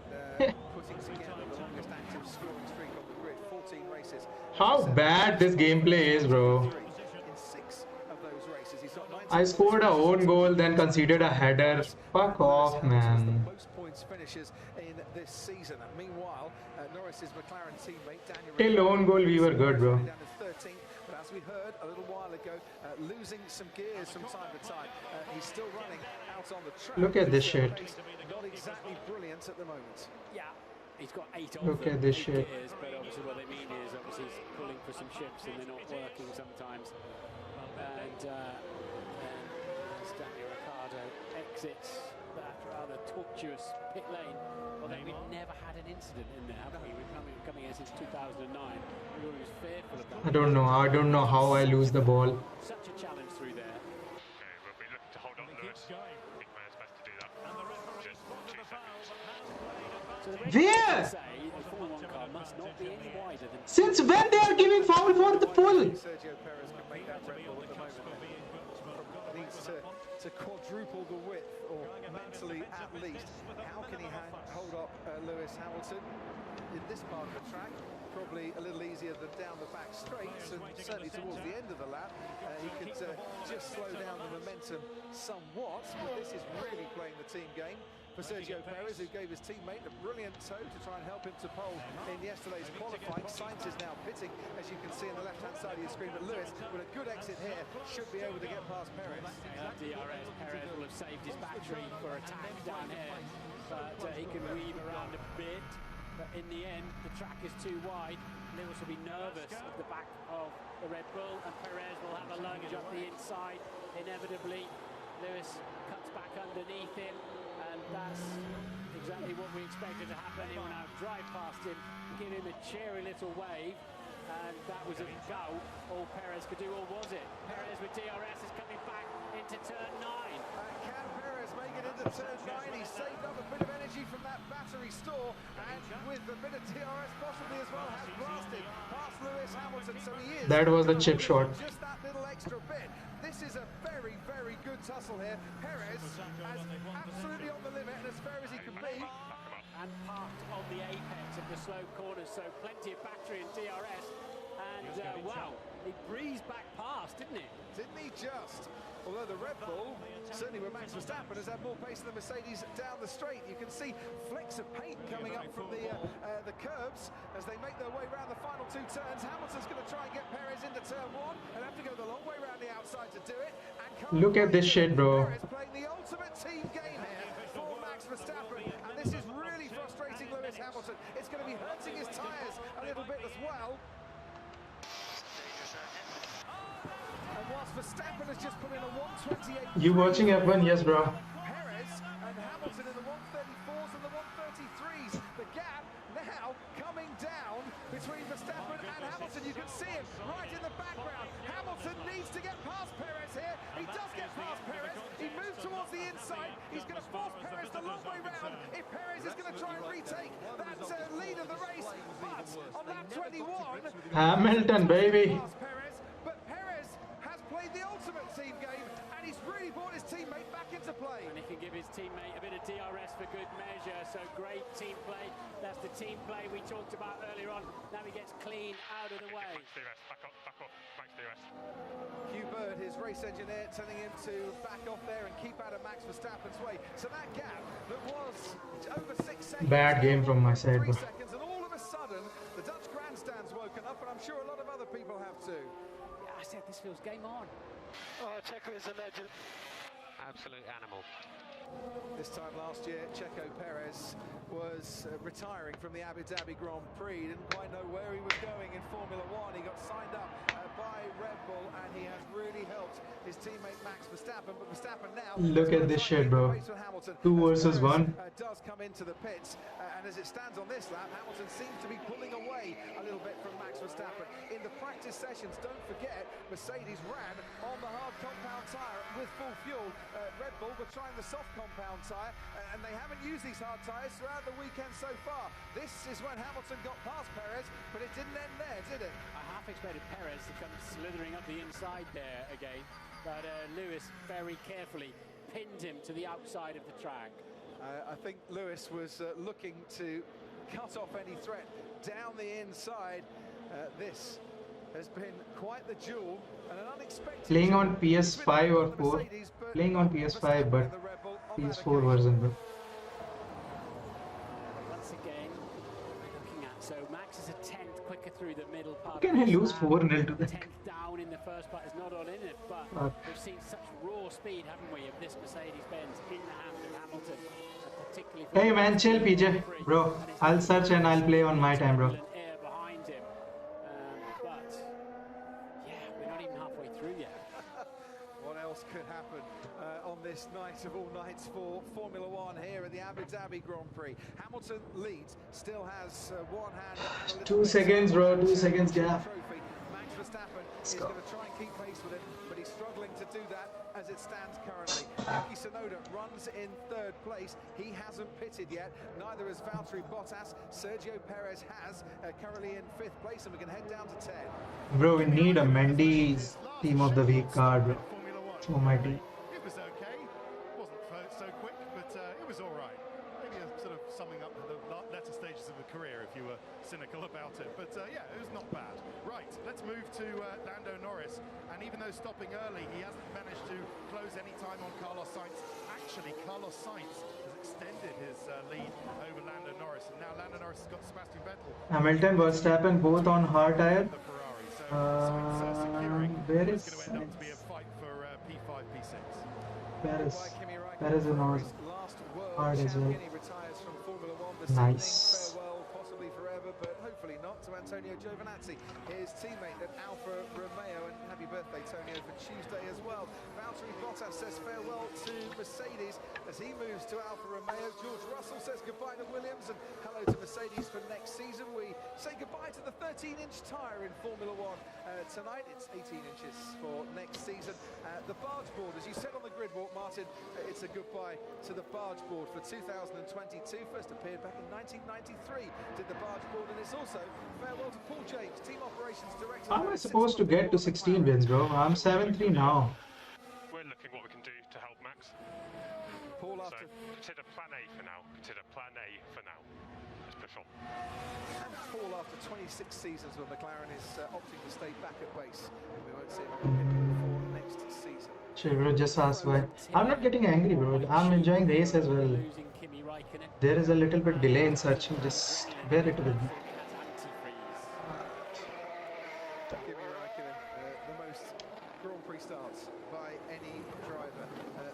putting together the longest active scoring streak on the grid, 14 races. How bad this gameplay is, bro. In 6 of those races, he's got 19. I scored a own goal, then conceded a header. Fuck off, man. Most points finishes in this season. And meanwhile, Norris's McLaren teammate Daniel Till own goal, we were good, bro. down to 13th, but as we heard a little while ago, losing some gears from time to time. He's still running out on the track. Look at this shit. Not exactly brilliant at the moment. Yeah, he's got 8 of Look them, at this 8 shit. gears, but obviously what they mean is obviously he's pulling for some ships and they're not working sometimes. And as Daniel Ricciardo exits that rather tortuous pit lane, although we've never had an incident in there, have we? We've been coming here since 2009. We were always fearful of that. I don't know how I lose the ball. Such a challenge through there. Okay, we'll be looking to hold on, Lewis. I think Mayer's best to do that. Just 2 seconds. So the Where? say the Formula 1 car must not be any wider than. Since when they are giving foul for the pull? Sergio Perez can make that Red Bull at the moment. Needs to quadruple the width, or mentally at least. How can he hold up Lewis Hamilton in this part of the track? Probably a little easier than down the back straights, and certainly towards the end of the lap, he could just slow down the momentum somewhat. But this is really playing the team game for Sergio Perez, who gave his teammate a brilliant tow to try and help him to pole in yesterday's qualifying. Sainz is now pitting, as you can see on the left-hand side of your screen, but Lewis, with a good exit here, should be able to get past Perez. DRS, Perez will have saved his battery for attack down here, but he can weave around a bit. But in the end, the track is too wide. Lewis will be nervous at the back of the Red Bull, and Perez will have a lunge up the inside. Inevitably, Lewis cuts back underneath him, and that's exactly what we expected to happen. He will now drive past him, give him a cheery little wave, and that was a go. All Perez could do, or was it? Perez with DRS is coming back into turn 9. Can Perez make it into turn 9? He saved up a bit of energy from that battery store, and with a bit of DRS possibly as well, has blasted past Lewis Hamilton. So he is. That was the chip shot. Just that little extra bit. This is a very, very good tussle here. Perez is absolutely on the limit and as fair as he can be. And parked on the apex of the slow corners, so plenty of battery and DRS. And wow, he breezed back past, didn't he? Didn't he just? Although the Red Bull, certainly with Max Verstappen, has had more pace than the Mercedes down the straight. You can see flecks of paint coming up from the curbs as they make their way around the final 2 turns. Hamilton's going to try and get Perez into turn 1 and have to go the long way around the outside to do it. And look at this shit, bro. Perez playing the ultimate team game here for Max Verstappen, and this is really frustrating Lewis Hamilton. It's going to be hurting his tyres a little bit as well. And whilst Verstappen has just put in a 128. You watching F1? Yes, bro. Perez and Hamilton in the 134s and the 133s. The gap now coming down between Verstappen and Hamilton. You can see him right in the background. Hamilton needs to get past Perez here. He does get past Perez. He moves towards the inside. He's going to force Perez the long way round if Perez is going to try and retake that lead of the race. But on lap 21, Hamilton, baby. But Perez has played the ultimate team game, and he's really brought his teammate back into play. And he can give his teammate a bit of DRS for good measure, so great team play. That's the team play we talked about earlier on. Now he gets clean out of the way. Back off, Max DRS. Hugh Bird, his race engineer, telling him to back off there and keep out of Max Verstappen's way. So that gap that was over 6 seconds. Bad game from my side, bro. 3 seconds, and all of a sudden, the Dutch grandstand's woken up, and I'm sure a lot of other people have too. Yeah, I said this feels game on. Oh, Checo is a legend. Absolute animal. This time last year, Checo Perez was retiring from the Abu Dhabi Grand Prix. Didn't quite know where he was going in Formula One. He got signed up by Red Bull, and he has really helped his teammate Max Verstappen. But Verstappen now, look at this shit, bro. 2 versus 1. Does come into the pits, and as it stands on this lap, Hamilton seems to be pulling away a little bit from Max Verstappen. In the practice sessions, don't forget, Mercedes ran on the hard compound tyre with full fuel. Red Bull were trying the soft compound tyre, and they haven't used these hard tyres throughout the weekend so far. This is when Hamilton got past Perez, but it didn't end there, did it? I half expected Perez to come slithering up the inside there again, but Lewis very carefully pinned him to the outside of the track. I think Lewis was looking to cut off any threat down the inside. This has been quite the duel and an unexpected... Playing on PS5 or 4. Playing on PS5, but PS4 version, bro. Once again, looking at, so Max is a 10th quicker through the middle part. Can I lose 4-0 to that? 10th down in the first part is not all in it, but we've seen such raw speed, haven't we, of this Mercedes-Benz in the hand of Hamilton. Particularly Hey man, chill PJ. Bro, I'll search and I'll play on my time, bro. Air behind him. But, yeah, we're not even halfway through yet. What else could happen on this night of all nights for Formula One here at the Abu Dhabi Grand Prix? Hamilton leads, still has one hand. 2 seconds, bro. 2 seconds gap. Max Verstappen is going to try and keep pace with him, but he's struggling to do that as it stands currently. Yuki Tsunoda runs in 3rd place. He hasn't pitted yet. Neither has Valtteri Bottas. Sergio Perez has, currently in 5th place, and we can head down to 10. Bro, we need a Mendy's Team of the Week card, bro. Oh my god. It was okay. Wasn't so quick, but it was all right. Maybe a sort of summing up the latter stages of a career if you were cynical about it. But yeah, it was not bad. Right, let's move to Lando Norris. And even though stopping early, he hasn't managed to close any time on Carlos Sainz. Actually, Carlos Sainz has extended his lead over Lando Norris. And now Lando Norris has got Sebastian Vettel. Hamilton, Verstappen, both on hard tire. Where is Sainz? Perez is on hard as well. Nice. Possibly forever, but hopefully hopefully not, to Antonio Giovinazzi, his teammate at Alfa Romeo, and happy birthday, Tonio, for Tuesday as well. Valtteri Bottas says farewell to Mercedes as he moves to Alfa Romeo. George Russell says goodbye to Williams and hello to Mercedes for next season. We say goodbye to the 13-inch tyre in Formula One tonight. It's 18 inches for next season. The barge board, as you said on the grid walk, Martin, it's a goodbye to the barge board for 2022. First appeared back in 1993, did the barge board, and it's also farewell to Paul James, Team Operations Director. How am I supposed to get to 16 wins, bro? I'm 7-3 now. We're looking what we can do to help Max. Paul, so consider plan A for now. Consider plan A for now. Let's push on. And Paul, after 26 seasons with McLaren, is opting to stay back at base. We won't see him for next season. Sure, bro, just ask why. I'm not getting angry, bro. I'm enjoying the race as well. There is a little bit delay in searching. Just bear it with me. Kimi Räikkönen, the most Grand Prix starts by any driver.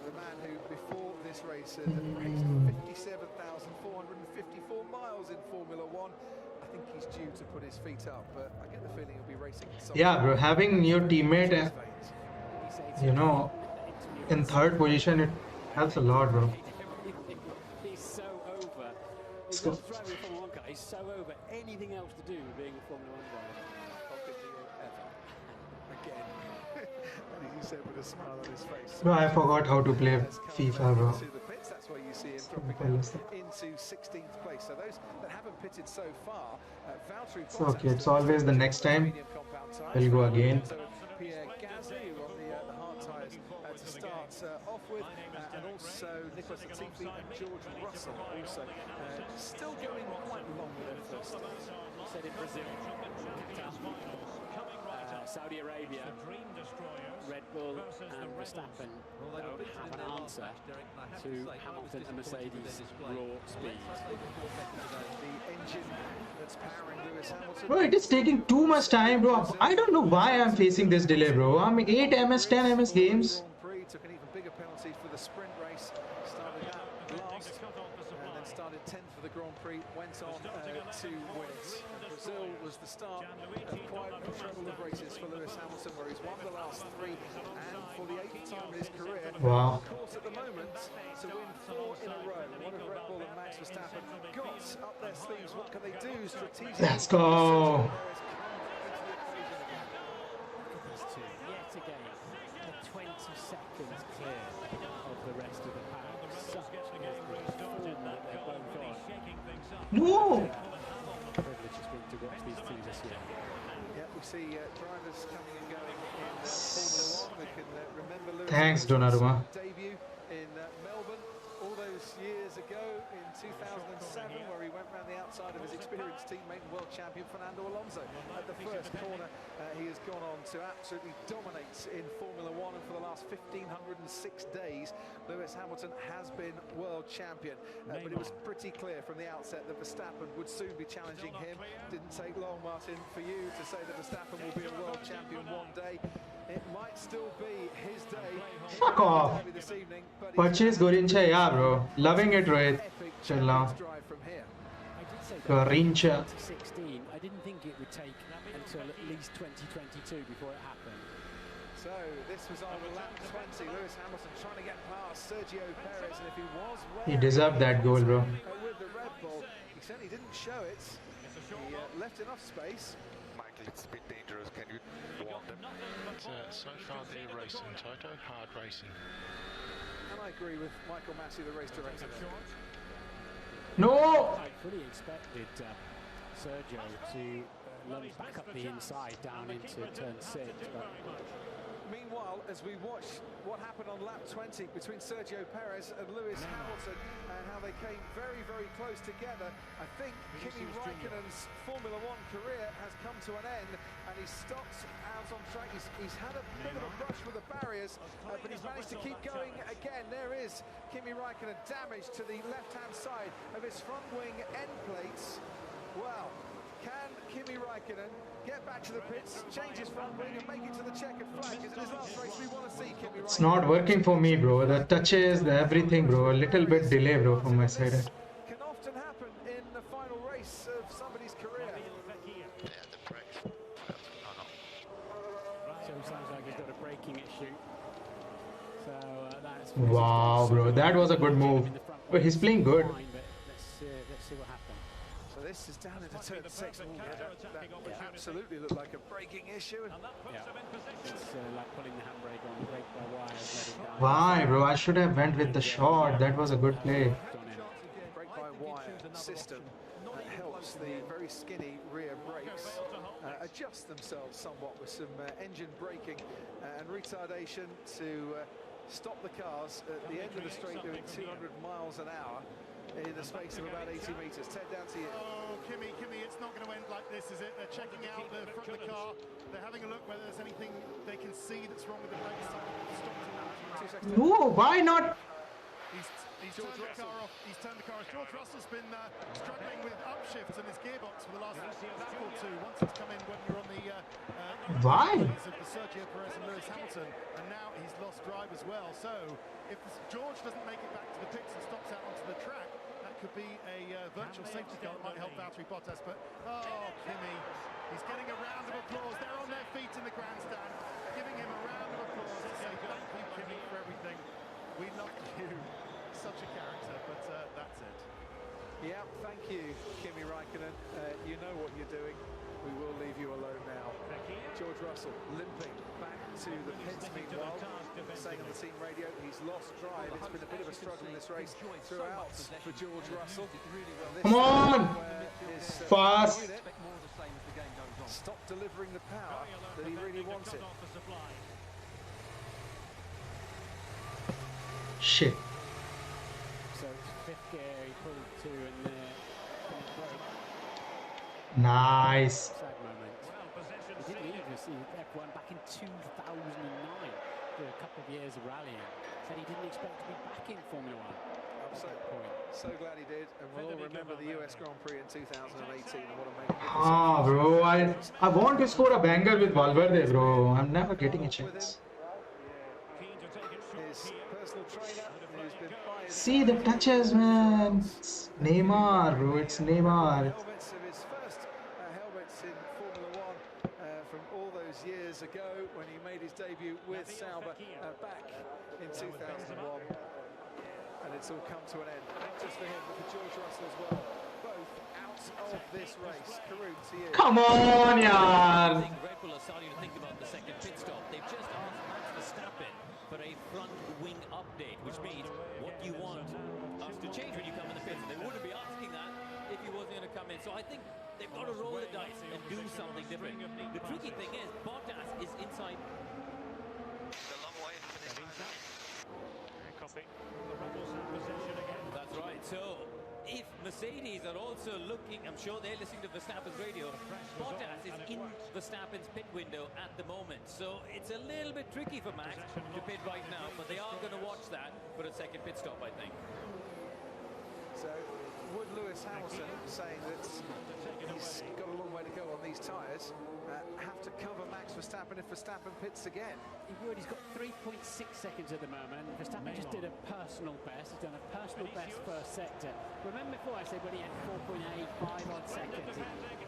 The man who, before this race, had raced 57,454 miles in Formula One. I think he's due to put his feet up, but I get the feeling he'll be racing. Yeah, bro. Having your teammate, you know, in third position, it helps a lot, bro. He's so over. He's not driving a Formula 1 car. He's so over anything else to do with being a Formula 1 driver. Again, and he said with a smile on his face. Bro, I forgot how to play FIFA, bro. That's why you see him dropping into 16th place. So those that haven't pitted so far, Valtteri Bottas. Okay, it's always the next time. We'll go again. Pierre Gasly on the hard tyres to start off with, and also Nicholas Latifi and George Russell also still going quite long with their first start. Said in Brazil, Saudi Arabia, Red Bull and Verstappen don't have an answer to Hamilton and Mercedes' raw speed. The engine that's powering Lewis Hamilton. Bro, it is taking too much time, bro. I don't know why I'm facing this delay, bro. I'm 8 MS, 10 MS games. Took an even bigger penalty for the sprint race. Started out last and then started 10th for the Grand Prix. Went on to win it. Brazil was the start of quite a treble of races for Lewis Hamilton, where he's won the last 3 and for the 8th time in his career. Wow. Of course, at the moment, to win 4 in a row. What have Red Bull and Max Verstappen got up their sleeves? What can they do strategically? Let's go. Yet again, 20 seconds clear of the rest of the pack. Such is the form that they're both on. No. Privilege has been to watch these two this year. Yeah, we see drivers coming and going in Formula 1. We can remember Lewis Thanks, Donnarumma. debut in Melbourne all those years ago in 2007, where he went round the outside of his experienced teammate and world champion Fernando Alonso. At the first corner, he has gone on to absolutely dominate in Formula 1, and for the last 1,506 days, Lewis Hamilton has been world champion. But it was pretty clear from the outset that Verstappen would soon be challenging him. Didn't take long, Martin, for you to say that Verstappen will be a world champion one day. It might still be his day. Fuck off. This evening, but Purchase Gorincha, yeah, bro. Loving it, Rohit. Chill now. Gorincha. 2016, I didn't think it would take until at least 2022 before it happened. So this was on lap 20. Lewis Hamilton trying to get past Sergio Perez, and if he was He deserved that goal, bro. with the Red Bull, he certainly didn't show it. He left enough space. Michael, it's a bit dangerous. Can you warn them? So far they're racing, Toto. Hard racing. And I agree with Michael Massey, the race director. No! I fully expected Sergio to lunge back up the inside down into turn 6. But Meanwhile, as we watch what happened on lap 20 between Sergio Perez and Lewis Hamilton, and how they came very, very close together, I think Kimi Räikkönen's Formula 1 career has come to an end, and he stopped out on track. He's had a bit of a brush with the barriers, but he's managed to keep going again. There is Kimi Räikkönen, damage to the left-hand side of his front wing end plates. Well, can Kimi Räikkönen get back to the pits, change his front wing and make it to the checkered flag? Is it his last race we want to see Kimi Räikkönen? It's not working for me, bro. The touches, the everything, bro. A little bit delay, bro, from my side. Can often happen in the final race of somebody's career. Wow, bro, that was a good move. But he's playing good. Let's see what happens. So this is down into turn 6. That absolutely looked like a braking issue. Yeah. It's like pulling the handbrake on, brake by wire. Let it down. Why, bro? I should have went with the shot. That was a good play. Brake by wire system helps the very skinny rear brakes adjust themselves somewhat with some engine braking and retardation to stop the cars at the end of the straight doing 200 miles an hour in the space of about 80 metres. Ted, down to you. Oh, Kimi, it's not going to end like this, is it? They're checking out the front of the car. They're having a look whether there's anything they can see that's wrong with the brakes. No, why not? He's turned the car off. He's turned the car off. George Russell's been struggling with upshifts in his gearbox for the last lap or two. Once it's come in when you're on the why? Of the Sergio Perez and Lewis Hamilton, and now he's lost drive as well. So if George doesn't make it back to the pits and stops out onto the track, that could be a virtual safety car that might help Valtteri Bottas. But oh, Kimi, he's getting a round of applause. They're on their feet in the grandstand, giving him a round of applause to say thank you, Kimi, for everything. We love you. Such a character, but that's it. Yeah, thank you, Kimi Raikkonen. You know what you're doing. We will leave you alone now. George Russell limping back to the pits meanwhile, saying on the team radio he's lost drive. It's been a bit of a struggle in this race throughout for George Russell. Come on! Fast! Stop delivering the power that he really wanted. Shit. So it's fifth gear, he pulled two and broke. Nice. Sad moment. He didn't even see F1 back in 2009 for a couple of years of rallying. Said he didn't expect to be back in Formula One. I'm so glad he did, and we'll all remember the US Grand Prix in 2018 and what a magnificent... Ah, bro, I want to score a banger with Valverde, bro. I'm never getting a chance. His personal trainer, who's been by his See the touches, man. It's Neymar, bro. It's Neymar. helmets of his first helmets in Formula One from all those years ago when he made his debut with Sauber back in 2001. And it's all come to an end, not just for him, but for George Russell as well. Both out of this race. Karun, to you. Come on, yaar. I think Red Bull are starting to think about the second pit stop. They've just asked Max Verstappen for a front wing update, which means what you want us to change when you come in the pits. They wouldn't be asking that if he wasn't going to come in. So I think they've got to roll the dice and do something different. The tricky thing is Bottas is inside. It's a long way for this time now. Copy. That's right. So if Mercedes are also looking, I'm sure they're listening to Verstappen's radio. Bottas is in Verstappen's pit window at the moment. So it's a little bit tricky for Max to pit right now, but they are going to watch that for a second pit stop, I think. So, would Lewis Hamilton, saying that he's got a long way to go on these tyres, have to cover Max Verstappen if Verstappen pits again? He would. He's got 3.6 seconds at the moment. Verstappen just did a personal best. He's done a personal best first sector. Remember before I said when he had 4.85 odd seconds,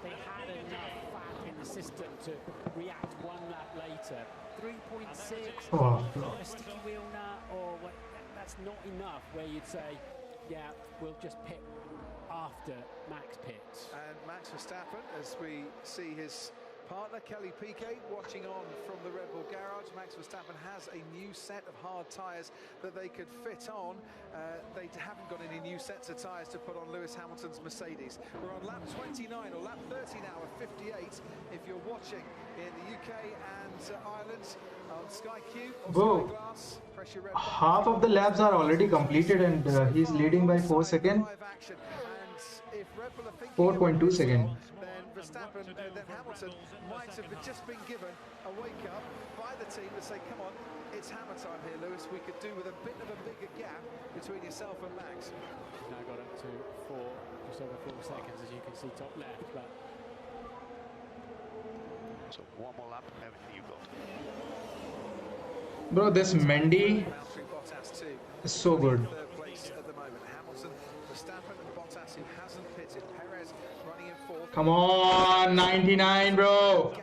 they had enough fat in the system to react one lap later. 3.6, Oh, a sticky wheel now, or what, that's not enough where you'd say, yeah, we'll just pit after Max pits. And Max Verstappen, as we see his partner Kelly Piquet watching on from the Red Bull garage. Max Verstappen has a new set of hard tyres that they could fit on. They haven't got any new sets of tyres to put on Lewis Hamilton's Mercedes. We're on lap 29 or lap 30 now of 58 if you're watching in the UK and Ireland on Sky Q or Bro, Sky Glass. half of the laps are already completed and he's leading by 4 seconds. 4.2 seconds. Verstappen and then Hamilton might have just been given a wake up by the team to say, come on, it's hammer time here, Lewis. We could do with a bit of a bigger gap between yourself and Max. Now got up to just over 4 seconds, as you can see top left. But So one more lap, everything you've got. Bro, this Mendy is so good. Third place at the moment. Hamilton, Verstappen and Bottas, who hasn't pitted. Perez running in fourth. Come on, 99, bro.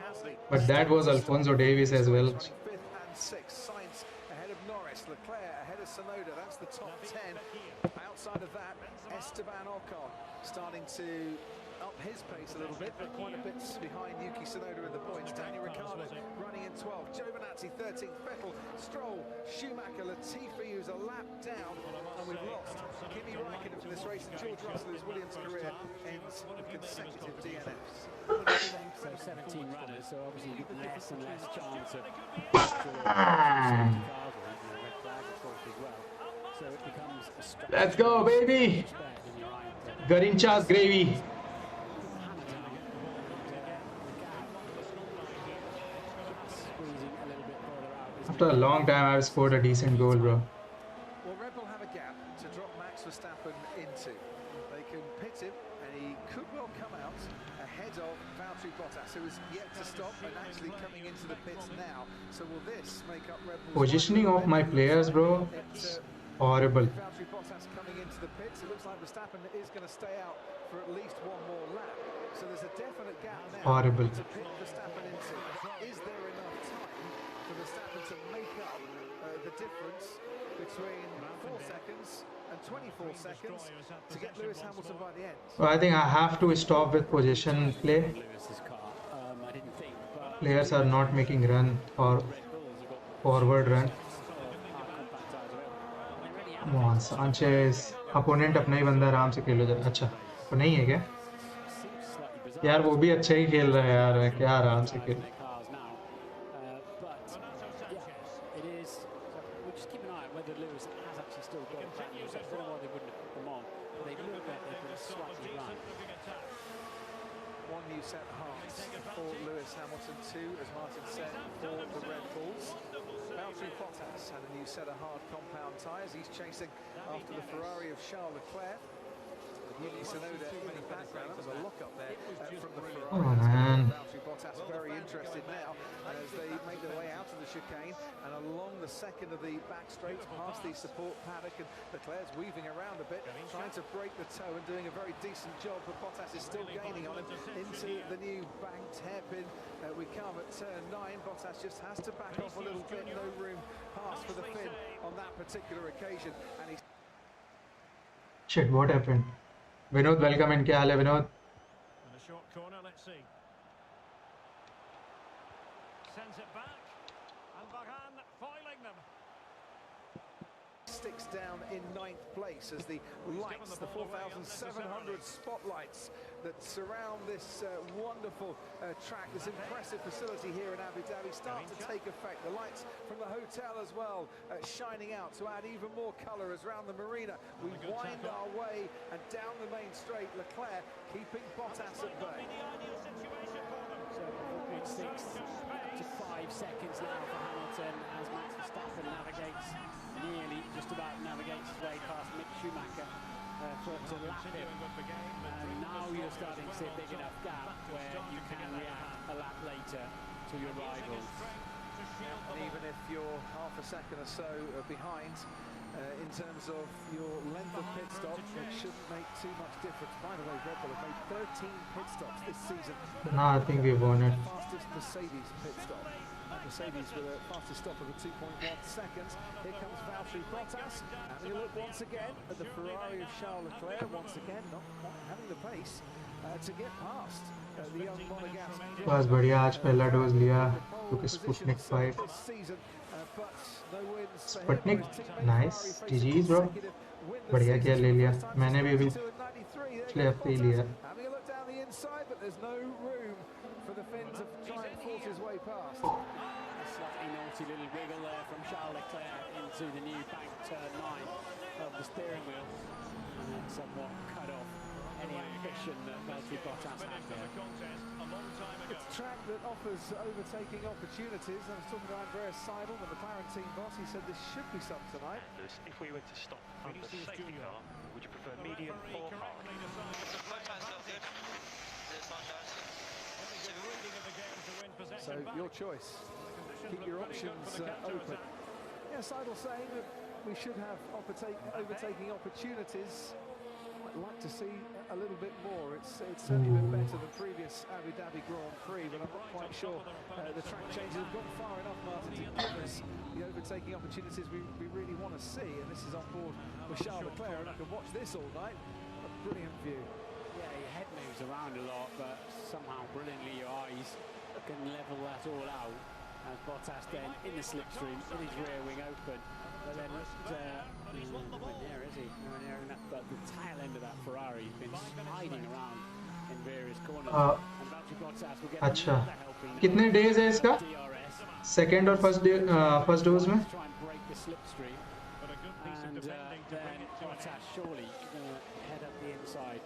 But that was Alfonso Davis as well. Fifth and sixth. Sainz ahead of Norris. Leclerc ahead of Tsunoda. that, Esteban Ocon starting to up his pace a little bit, but quite a bit behind Yuki Tsunoda in the points. Daniel Ricciardo running in 12th, Giovinazzi 13th, Vettel, Stroll, Schumacher, Latifi, who's a lap down, and we've lost Kimi Raikkonen for this race, and George Russell, whose Williams' career ends with consecutive DNFs. So 17 runners, so obviously less and less chance of so it becomes a Let's go, baby! Garincha's gravy. After a long time, I've scored a decent goal, bro. Well, Red Bull have a gap to drop Max Verstappen into. They can pit him, and he could well come out ahead of Valtteri Bottas, who is yet to stop and actually coming into the pits now. So will this make up Red Bull's Positioning of my players, bro, horrible. Valtteri Bottas coming into the pits. It looks like Verstappen is going to stay out for at least one more lap. So there's a definite gap now Horrible. to pit Verstappen into. Is there enough time for Verstappen to make up the difference between 4 seconds and 24 seconds to get Lewis Hamilton by the end? So I think I have to stop with position play. Players are not making run or forward run. Come on, Sanchez. Opponent अपना ही बंदा आराम से खेलो जरा. अच्छा, तो नहीं है क्या? यार वो भी अच्छा ही खेल रहा है यार. मैं क्या आराम से खेल. One new set of hearts for Lewis Hamilton, 2, as Martin said, for the Red Bulls. Valtteri Bottas had a new set of hard compound tyres. He's chasing after the Ferrari of Charles Leclerc. Yuki Tsunoda in the background. That was a lock-up there from the Ferrari. Oh, man. Valtteri Bottas very interested now as they make their way out of the chicane and along the second of the back straight past the support paddock, and Leclerc's weaving around a bit, trying to break the toe and doing a very decent job, but Bottas is still gaining on him into the new banked hairpin. We come at turn 9. Bottas just has to back off a little bit. No room pass for the Finn on that particular occasion, and he's Shit, what happened? Vinod, welcome in. क्या हाल है Vinod? In a short corner, let's see. Sends it back, and Varane foiling them. Sticks down in 9th place as the lights, the 4,700 spotlights that surround this wonderful track, this impressive facility here in Abu Dhabi, start to take effect. The lights from the hotel as well shining out to add even more colour as round the marina we wind our way and down the main straight. Leclerc keeping Bottas at bay. So it's 6 to 5 seconds now for Hamilton as Max Verstappen navigates, nearly just about navigates his way past Mick Schumacher to lap him. And now you're starting to see a big enough gap where you can react a lap later to your rivals. And even if you're half a second or so behind in terms of your length of pit stop, it shouldn't make too much difference. By the way, Red Bull have made 13 pit stops this season. No, I think we won it. Fastest Mercedes pit stop. Mercedes with a fastest stop of 2.1 seconds. Here comes Valtteri Bottas, having a look once again at the Ferrari of Charles Leclerc. Once again, not quite having the pace to get past the young Monegasque. बस बढ़िया आज पहला dose लिया क्योंकि Sputnik 5. Sputnik nice जीजी bro. बढ़िया क्या ले लिया. मैंने भी अभी पिछले हफ्ते ही लिया. Having a look down the inside, but there's no room for the Finn to try and force his way past. A slightly naughty little wiggle there from Charles Leclerc into the new bank turn 9 of the steering wheel, and then somewhat cut off any ambition that Valtteri Bottas had there. It's a track that offers overtaking opportunities. I was talking to Andreas Seidel, the McLaren team boss. He said this should be something tonight. If we were to stop under safety car, would you prefer medium or hard? So your choice. Keep your options open. Yeah, Seidel saying that we should have overtaking opportunities I'd like to see a little bit more. It's certainly been better than previous Abu Dhabi Grand Prix, but I'm not quite sure the track changes have gone far enough, Martin, to give us the overtaking opportunities we really want to see. And this is on board with Charles Leclerc, and I can watch this all night. A brilliant view. Yeah, your head moves around a lot, but somehow brilliantly your eyes can level that all out. As Bottas then in the slipstream, with his rear wing open, but then nowhere near, is he? Nowhere near enough, but the tail end of that Ferrari has been hiding around in various corners. And Valtteri Bottas will get अच्छा another helping. कितने days है इसका second और first dose में Try and break the slipstream, and then Bottas surely going to head up the inside,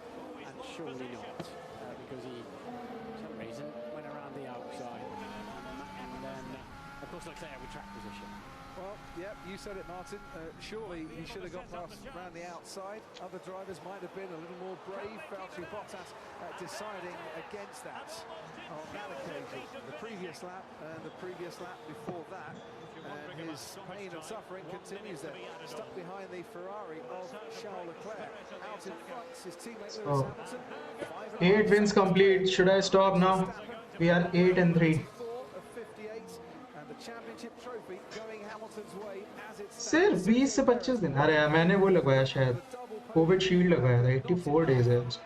and surely not, because he, for some reason, went around the outside, and then, of course, Leclerc with track position. Well, yep, you said it, Martin. Surely he should have got past around the outside. Other drivers might have been a little more brave. Valtteri Bottas deciding against that on that occasion. The previous lap and the previous lap before that. And his pain and suffering continues there. Stuck behind the Ferrari of Charles Leclerc. Out in front, his teammate Lewis Hamilton. 8 wins complete. Should I stop now? We are 8-3. सिर्फ 20 से 25 दिन. अरे यार मैंने वो लगवाया शायद Covid shield लगवाया था. 84 डेज है उसका.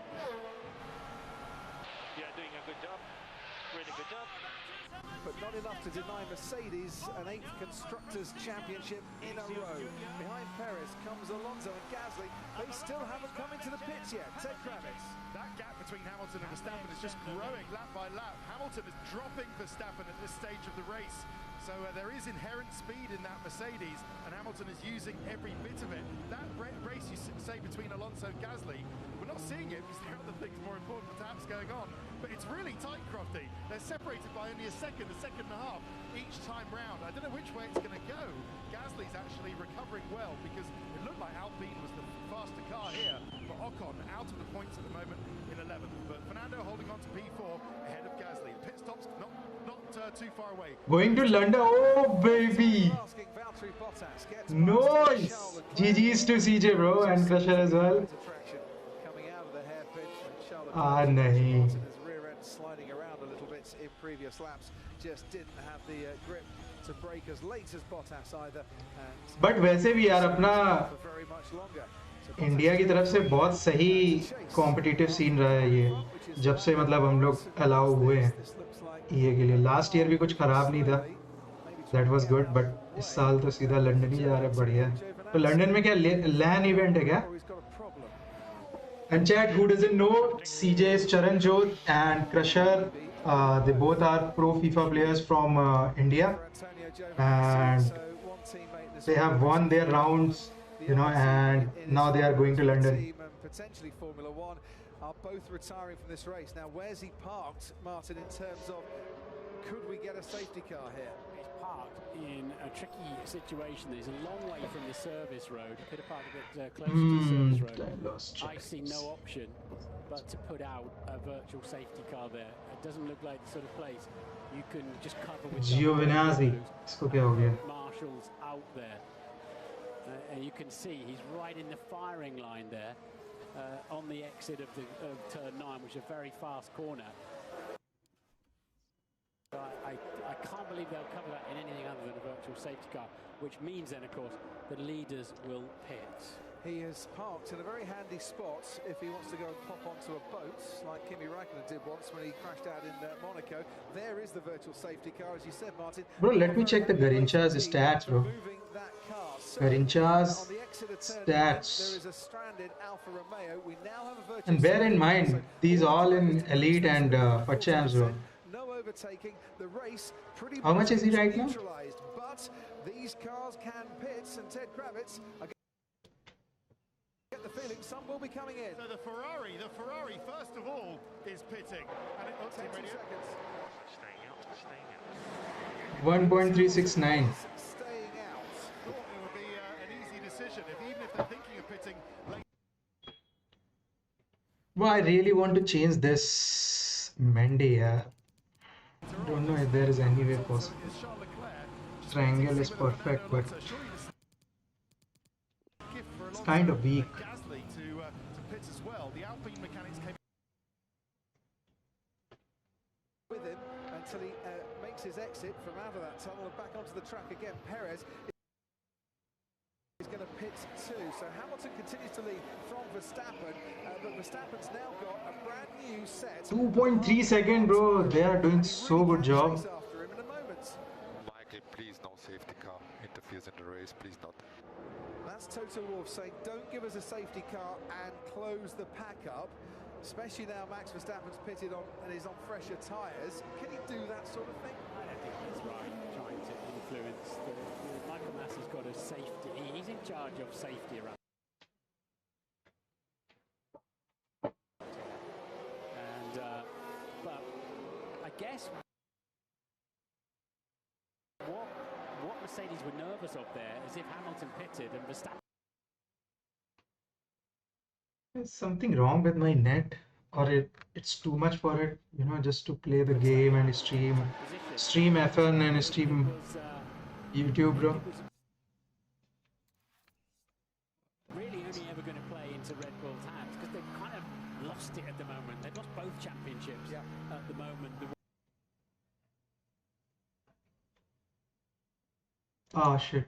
But not enough to deny Mercedes an 8th Constructors' Championship in a row. Behind Perez comes Alonso and Gasly. They still haven't come into the pits yet. Ted Kravitz. That gap between Hamilton and Verstappen is just growing lap by lap. Hamilton is dropping Verstappen at this stage of the race. So there is inherent speed in that Mercedes, and Hamilton is using every bit of it. That race you say between Alonso and Gasly, we're not seeing it because there are other things more important perhaps going on. But it's really tight, Crofty. They're separated by only a second and a half each time round. I don't know which way it's going to go. Gasly's actually recovering well because it looked like Alpine was the faster car here, but Ocon out of the points at the moment in 11th. But Fernando holding on to P4 ahead of Gasly. Pit stops not too far away. Going to London. Oh baby. Nice. GG's to CJ bro and Crusher as well. Ah nahi. Sliding around a little bit in previous laps, just didn't have the grip to brake as late as Bottas either. But वैसे भी यार अपना India की तरफ से बहुत सही competitive scene रहा है ये, जब से मतलब हम लोग अलाउ हुए हैं ये के लिए. लास्ट ईयर भी कुछ खराब नहीं था, दैट वाज गुड, बट इस साल तो सीधा लंदन ही जा रहा है. बढ़िया. तो लंदन में क्या लैन इवेंट है क्या? And chat, who doesn't know, CJ is Charan Jodh and Crusher. They both are pro FIFA players from India, and they have won their rounds, you know, and now they are going to London. Potentially Formula One are both retiring from this race. Now, where's he parked, Martin, in terms of could we get a safety car here? He's parked in a tricky situation. He's a long way from the service road. He could have parked a bit closer to the service road. I see no option but to put out a virtual safety car there. It doesn't look like the sort of place you can just cover with Giovinazzi. Isko kya ho gaya? Marshall's out there. And you can see he's right in the firing line there on the exit of turn 9, which is a very fast corner. I can't believe they'll cover that in anything other than a virtual safety car, which means then, of course, the leaders will pit. He is parked in a very handy spot if he wants to go and pop onto a boat, like Kimi Räikkönen did once when he crashed out in Monaco. There is the virtual safety car, as you said, Martin. Bro, let me check the Garincha's stats, bro. Garincha's stats. There is a stranded Alfa Romeo. We now have a virtual and bear in mind, these all in Elite and for champs, bro. No overtaking. The race pretty How much is he right now? But these cars can pit, and Ted Kravitz get the feeling some will be coming in. So the Ferrari first of all is pitting, and it looks like seconds. Staying out. 1.369. Staying out. Thought it would be an easy decision, even if they're thinking of pitting late. Well, I really want to change this Mendy, yeah. Don't know if there is any way possible. Triangle is perfect, but it's kind of weak. Gasly to pits as well. The Alpine mechanics came with him until he makes his exit from out of that tunnel and back onto the track again. Perez is going to pit too, so Hamilton continues to lead from Verstappen, but Verstappen's now got a brand new set. 2.3 seconds, bro. They are doing so good job. After him in a moment. Michael, please no safety car interferes in the race, please not. That's Toto Wolff saying, don't give us a safety car and close the pack up. Especially now Max Verstappen's pitted on and is on fresher tyres. Can he do that sort of thing? I don't think that's right, trying to influence. Michael Massey's got a safety. He's in charge of safety around. And, but I guess what Mercedes were nervous of there is if Hamilton pitted and Verstappen. Is something wrong with my net, or it's too much for it, you know, just to play the game and stream F1 and stream YouTube, bro. Really only ever going to play into Red Bull's hands because they've kind of lost it at the moment. They've lost both championships at the moment. Ah, shit.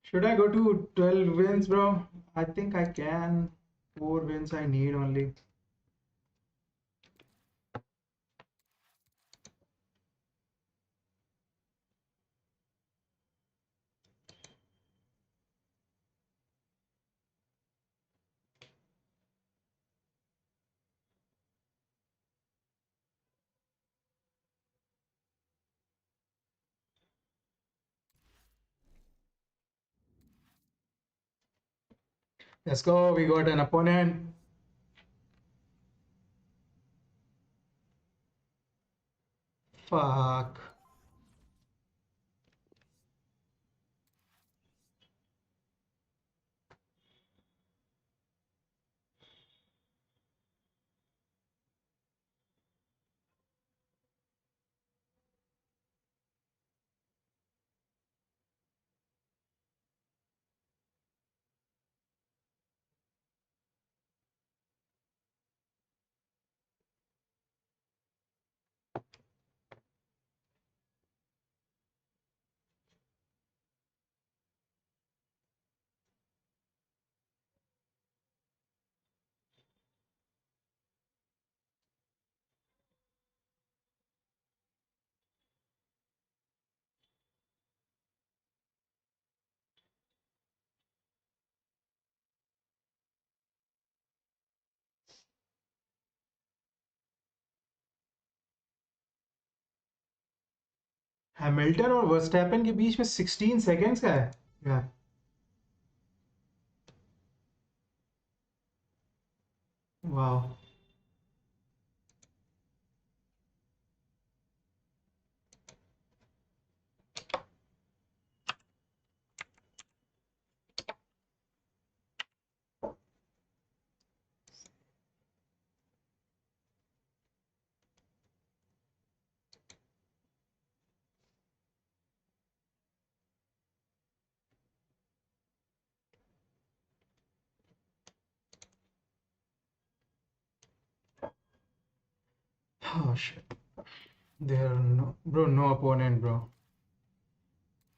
Should I go to 12 wins, bro? I think I can. 4 wins I need only. Let's go. We got an opponent. Fuck. Hamilton और Verstappen के बीच में 16 seconds का है यार. वाह. Oh shit. There are no opponent, bro.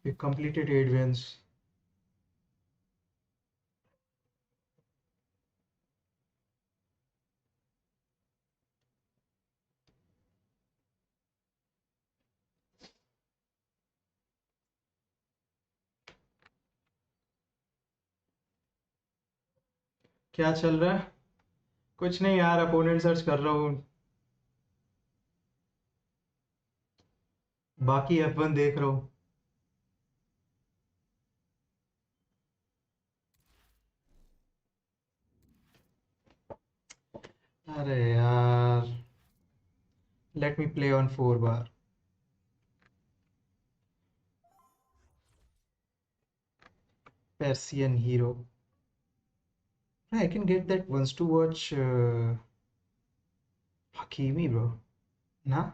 We completed 8 wins. क्या चल रहा है? कुछ नहीं यार, अपोनेंट सर्च कर रहा हूँ. बाकी F1 देख रहा हूँ. अरे यार. Let me play on 4 bar. Persian hero. I can get that once to watch Hakimi, bro. Nah?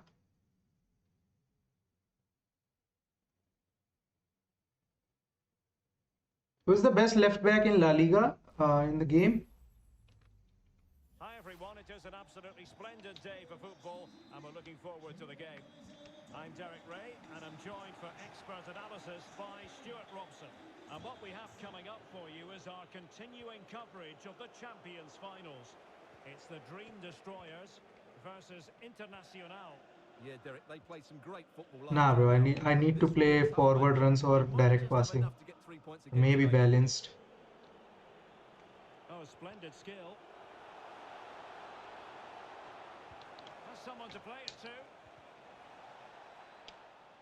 Who's the best left back in La Liga in the game? Hi everyone, it is an absolutely splendid day for football and we're looking forward to the game. I'm Derek Ray and I'm joined for expert analysis by Stuart Robson. And what we have coming up for you is our continuing coverage of the Champions Finals. It's the Dream Destroyers versus Internacional. Yeah, Derek, they played some great football. Nah, bro, I need to play forward runs or direct passing. Maybe balanced. Oh, splendid skill. Has someone to play it to.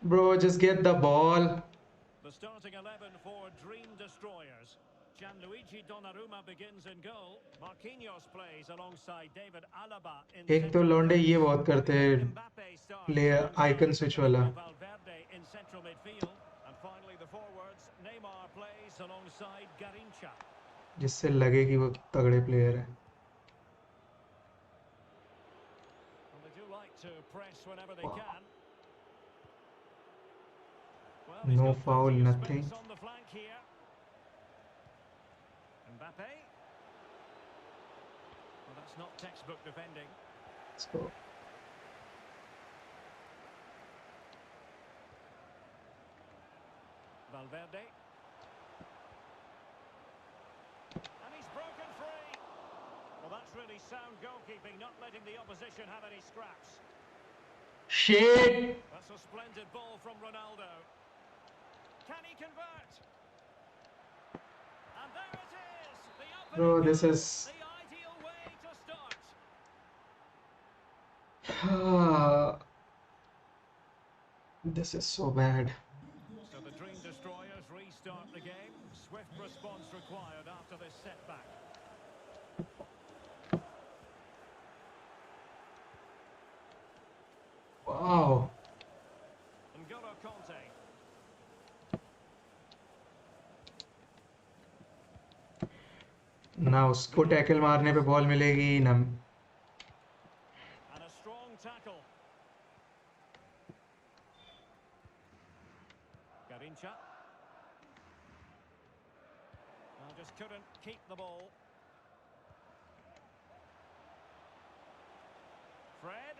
Bro, just get the ball. The starting 11 for Dream Destroyers. Gianluigi Donnarumma begins in goal. Marquinhos plays alongside David Alaba in एक तो लौंडे ये बहुत करते हैं player icon switch वाला Valverde in central midfield. And finally the forwards, Neymar plays alongside Garrincha. जिससे लगे कि वो तगड़े प्लेयर है. And they do like to press whenever they can. Well, No foul, nothing. on the flank here. Mbappe. Well, that's not textbook defending. Let's go. Valverde. And he's broken free. Well, that's really sound goalkeeping, not letting the opposition have any scraps. Shit! That's a splendid ball from Ronaldo. Can he convert? And there it is. The Bro, this is... the ideal way to start. This is so bad. So the Dream Destroyers restart the game. Swift response required after this setback. Wow. N'Golo Kante. ना उसको tackle मारने पे ball मिलेगी ना. And a strong tackle. Garrincha. Well, just couldn't keep the ball. Fred.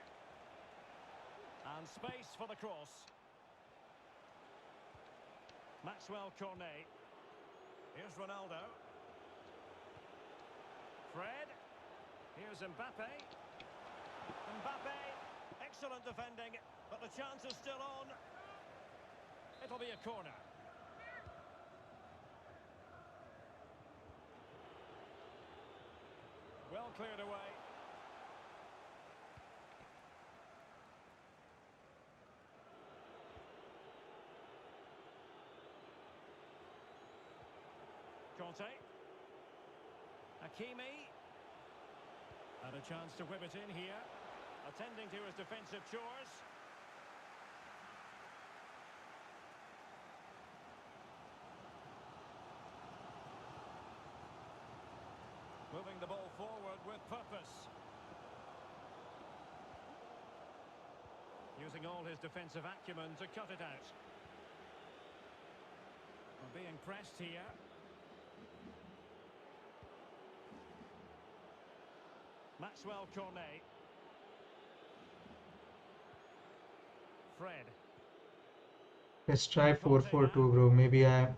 And space for the cross. Maxwell Cornet. Here's Ronaldo. Fred. Here's Mbappe. Mbappe. Excellent defending, but the chance is still on. It'll be a corner. Well cleared away. Conte. Hakimi. Had a chance to whip it in here. Attending to his defensive chores. Moving the ball forward with purpose. Using all his defensive acumen to cut it out. We're being pressed here. Maxwell Cornet. Fred. Let's try 4-4-2, bro. Maybe I...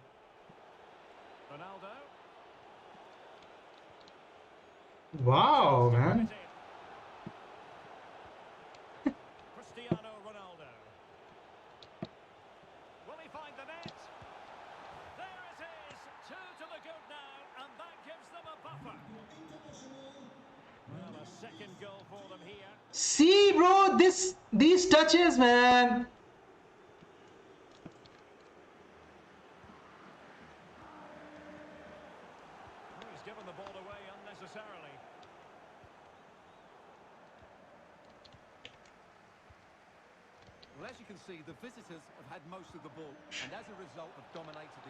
Ronaldo. Wow, man. Cristiano Ronaldo. Will he find the net? There it is. 2 to the good now, and that gives them a buffer. Well, a second goal for them here. See, bro, these touches, man. He's given the ball away unnecessarily. Well, as you can see, the visitors have had most of the ball, and as a result have dominated the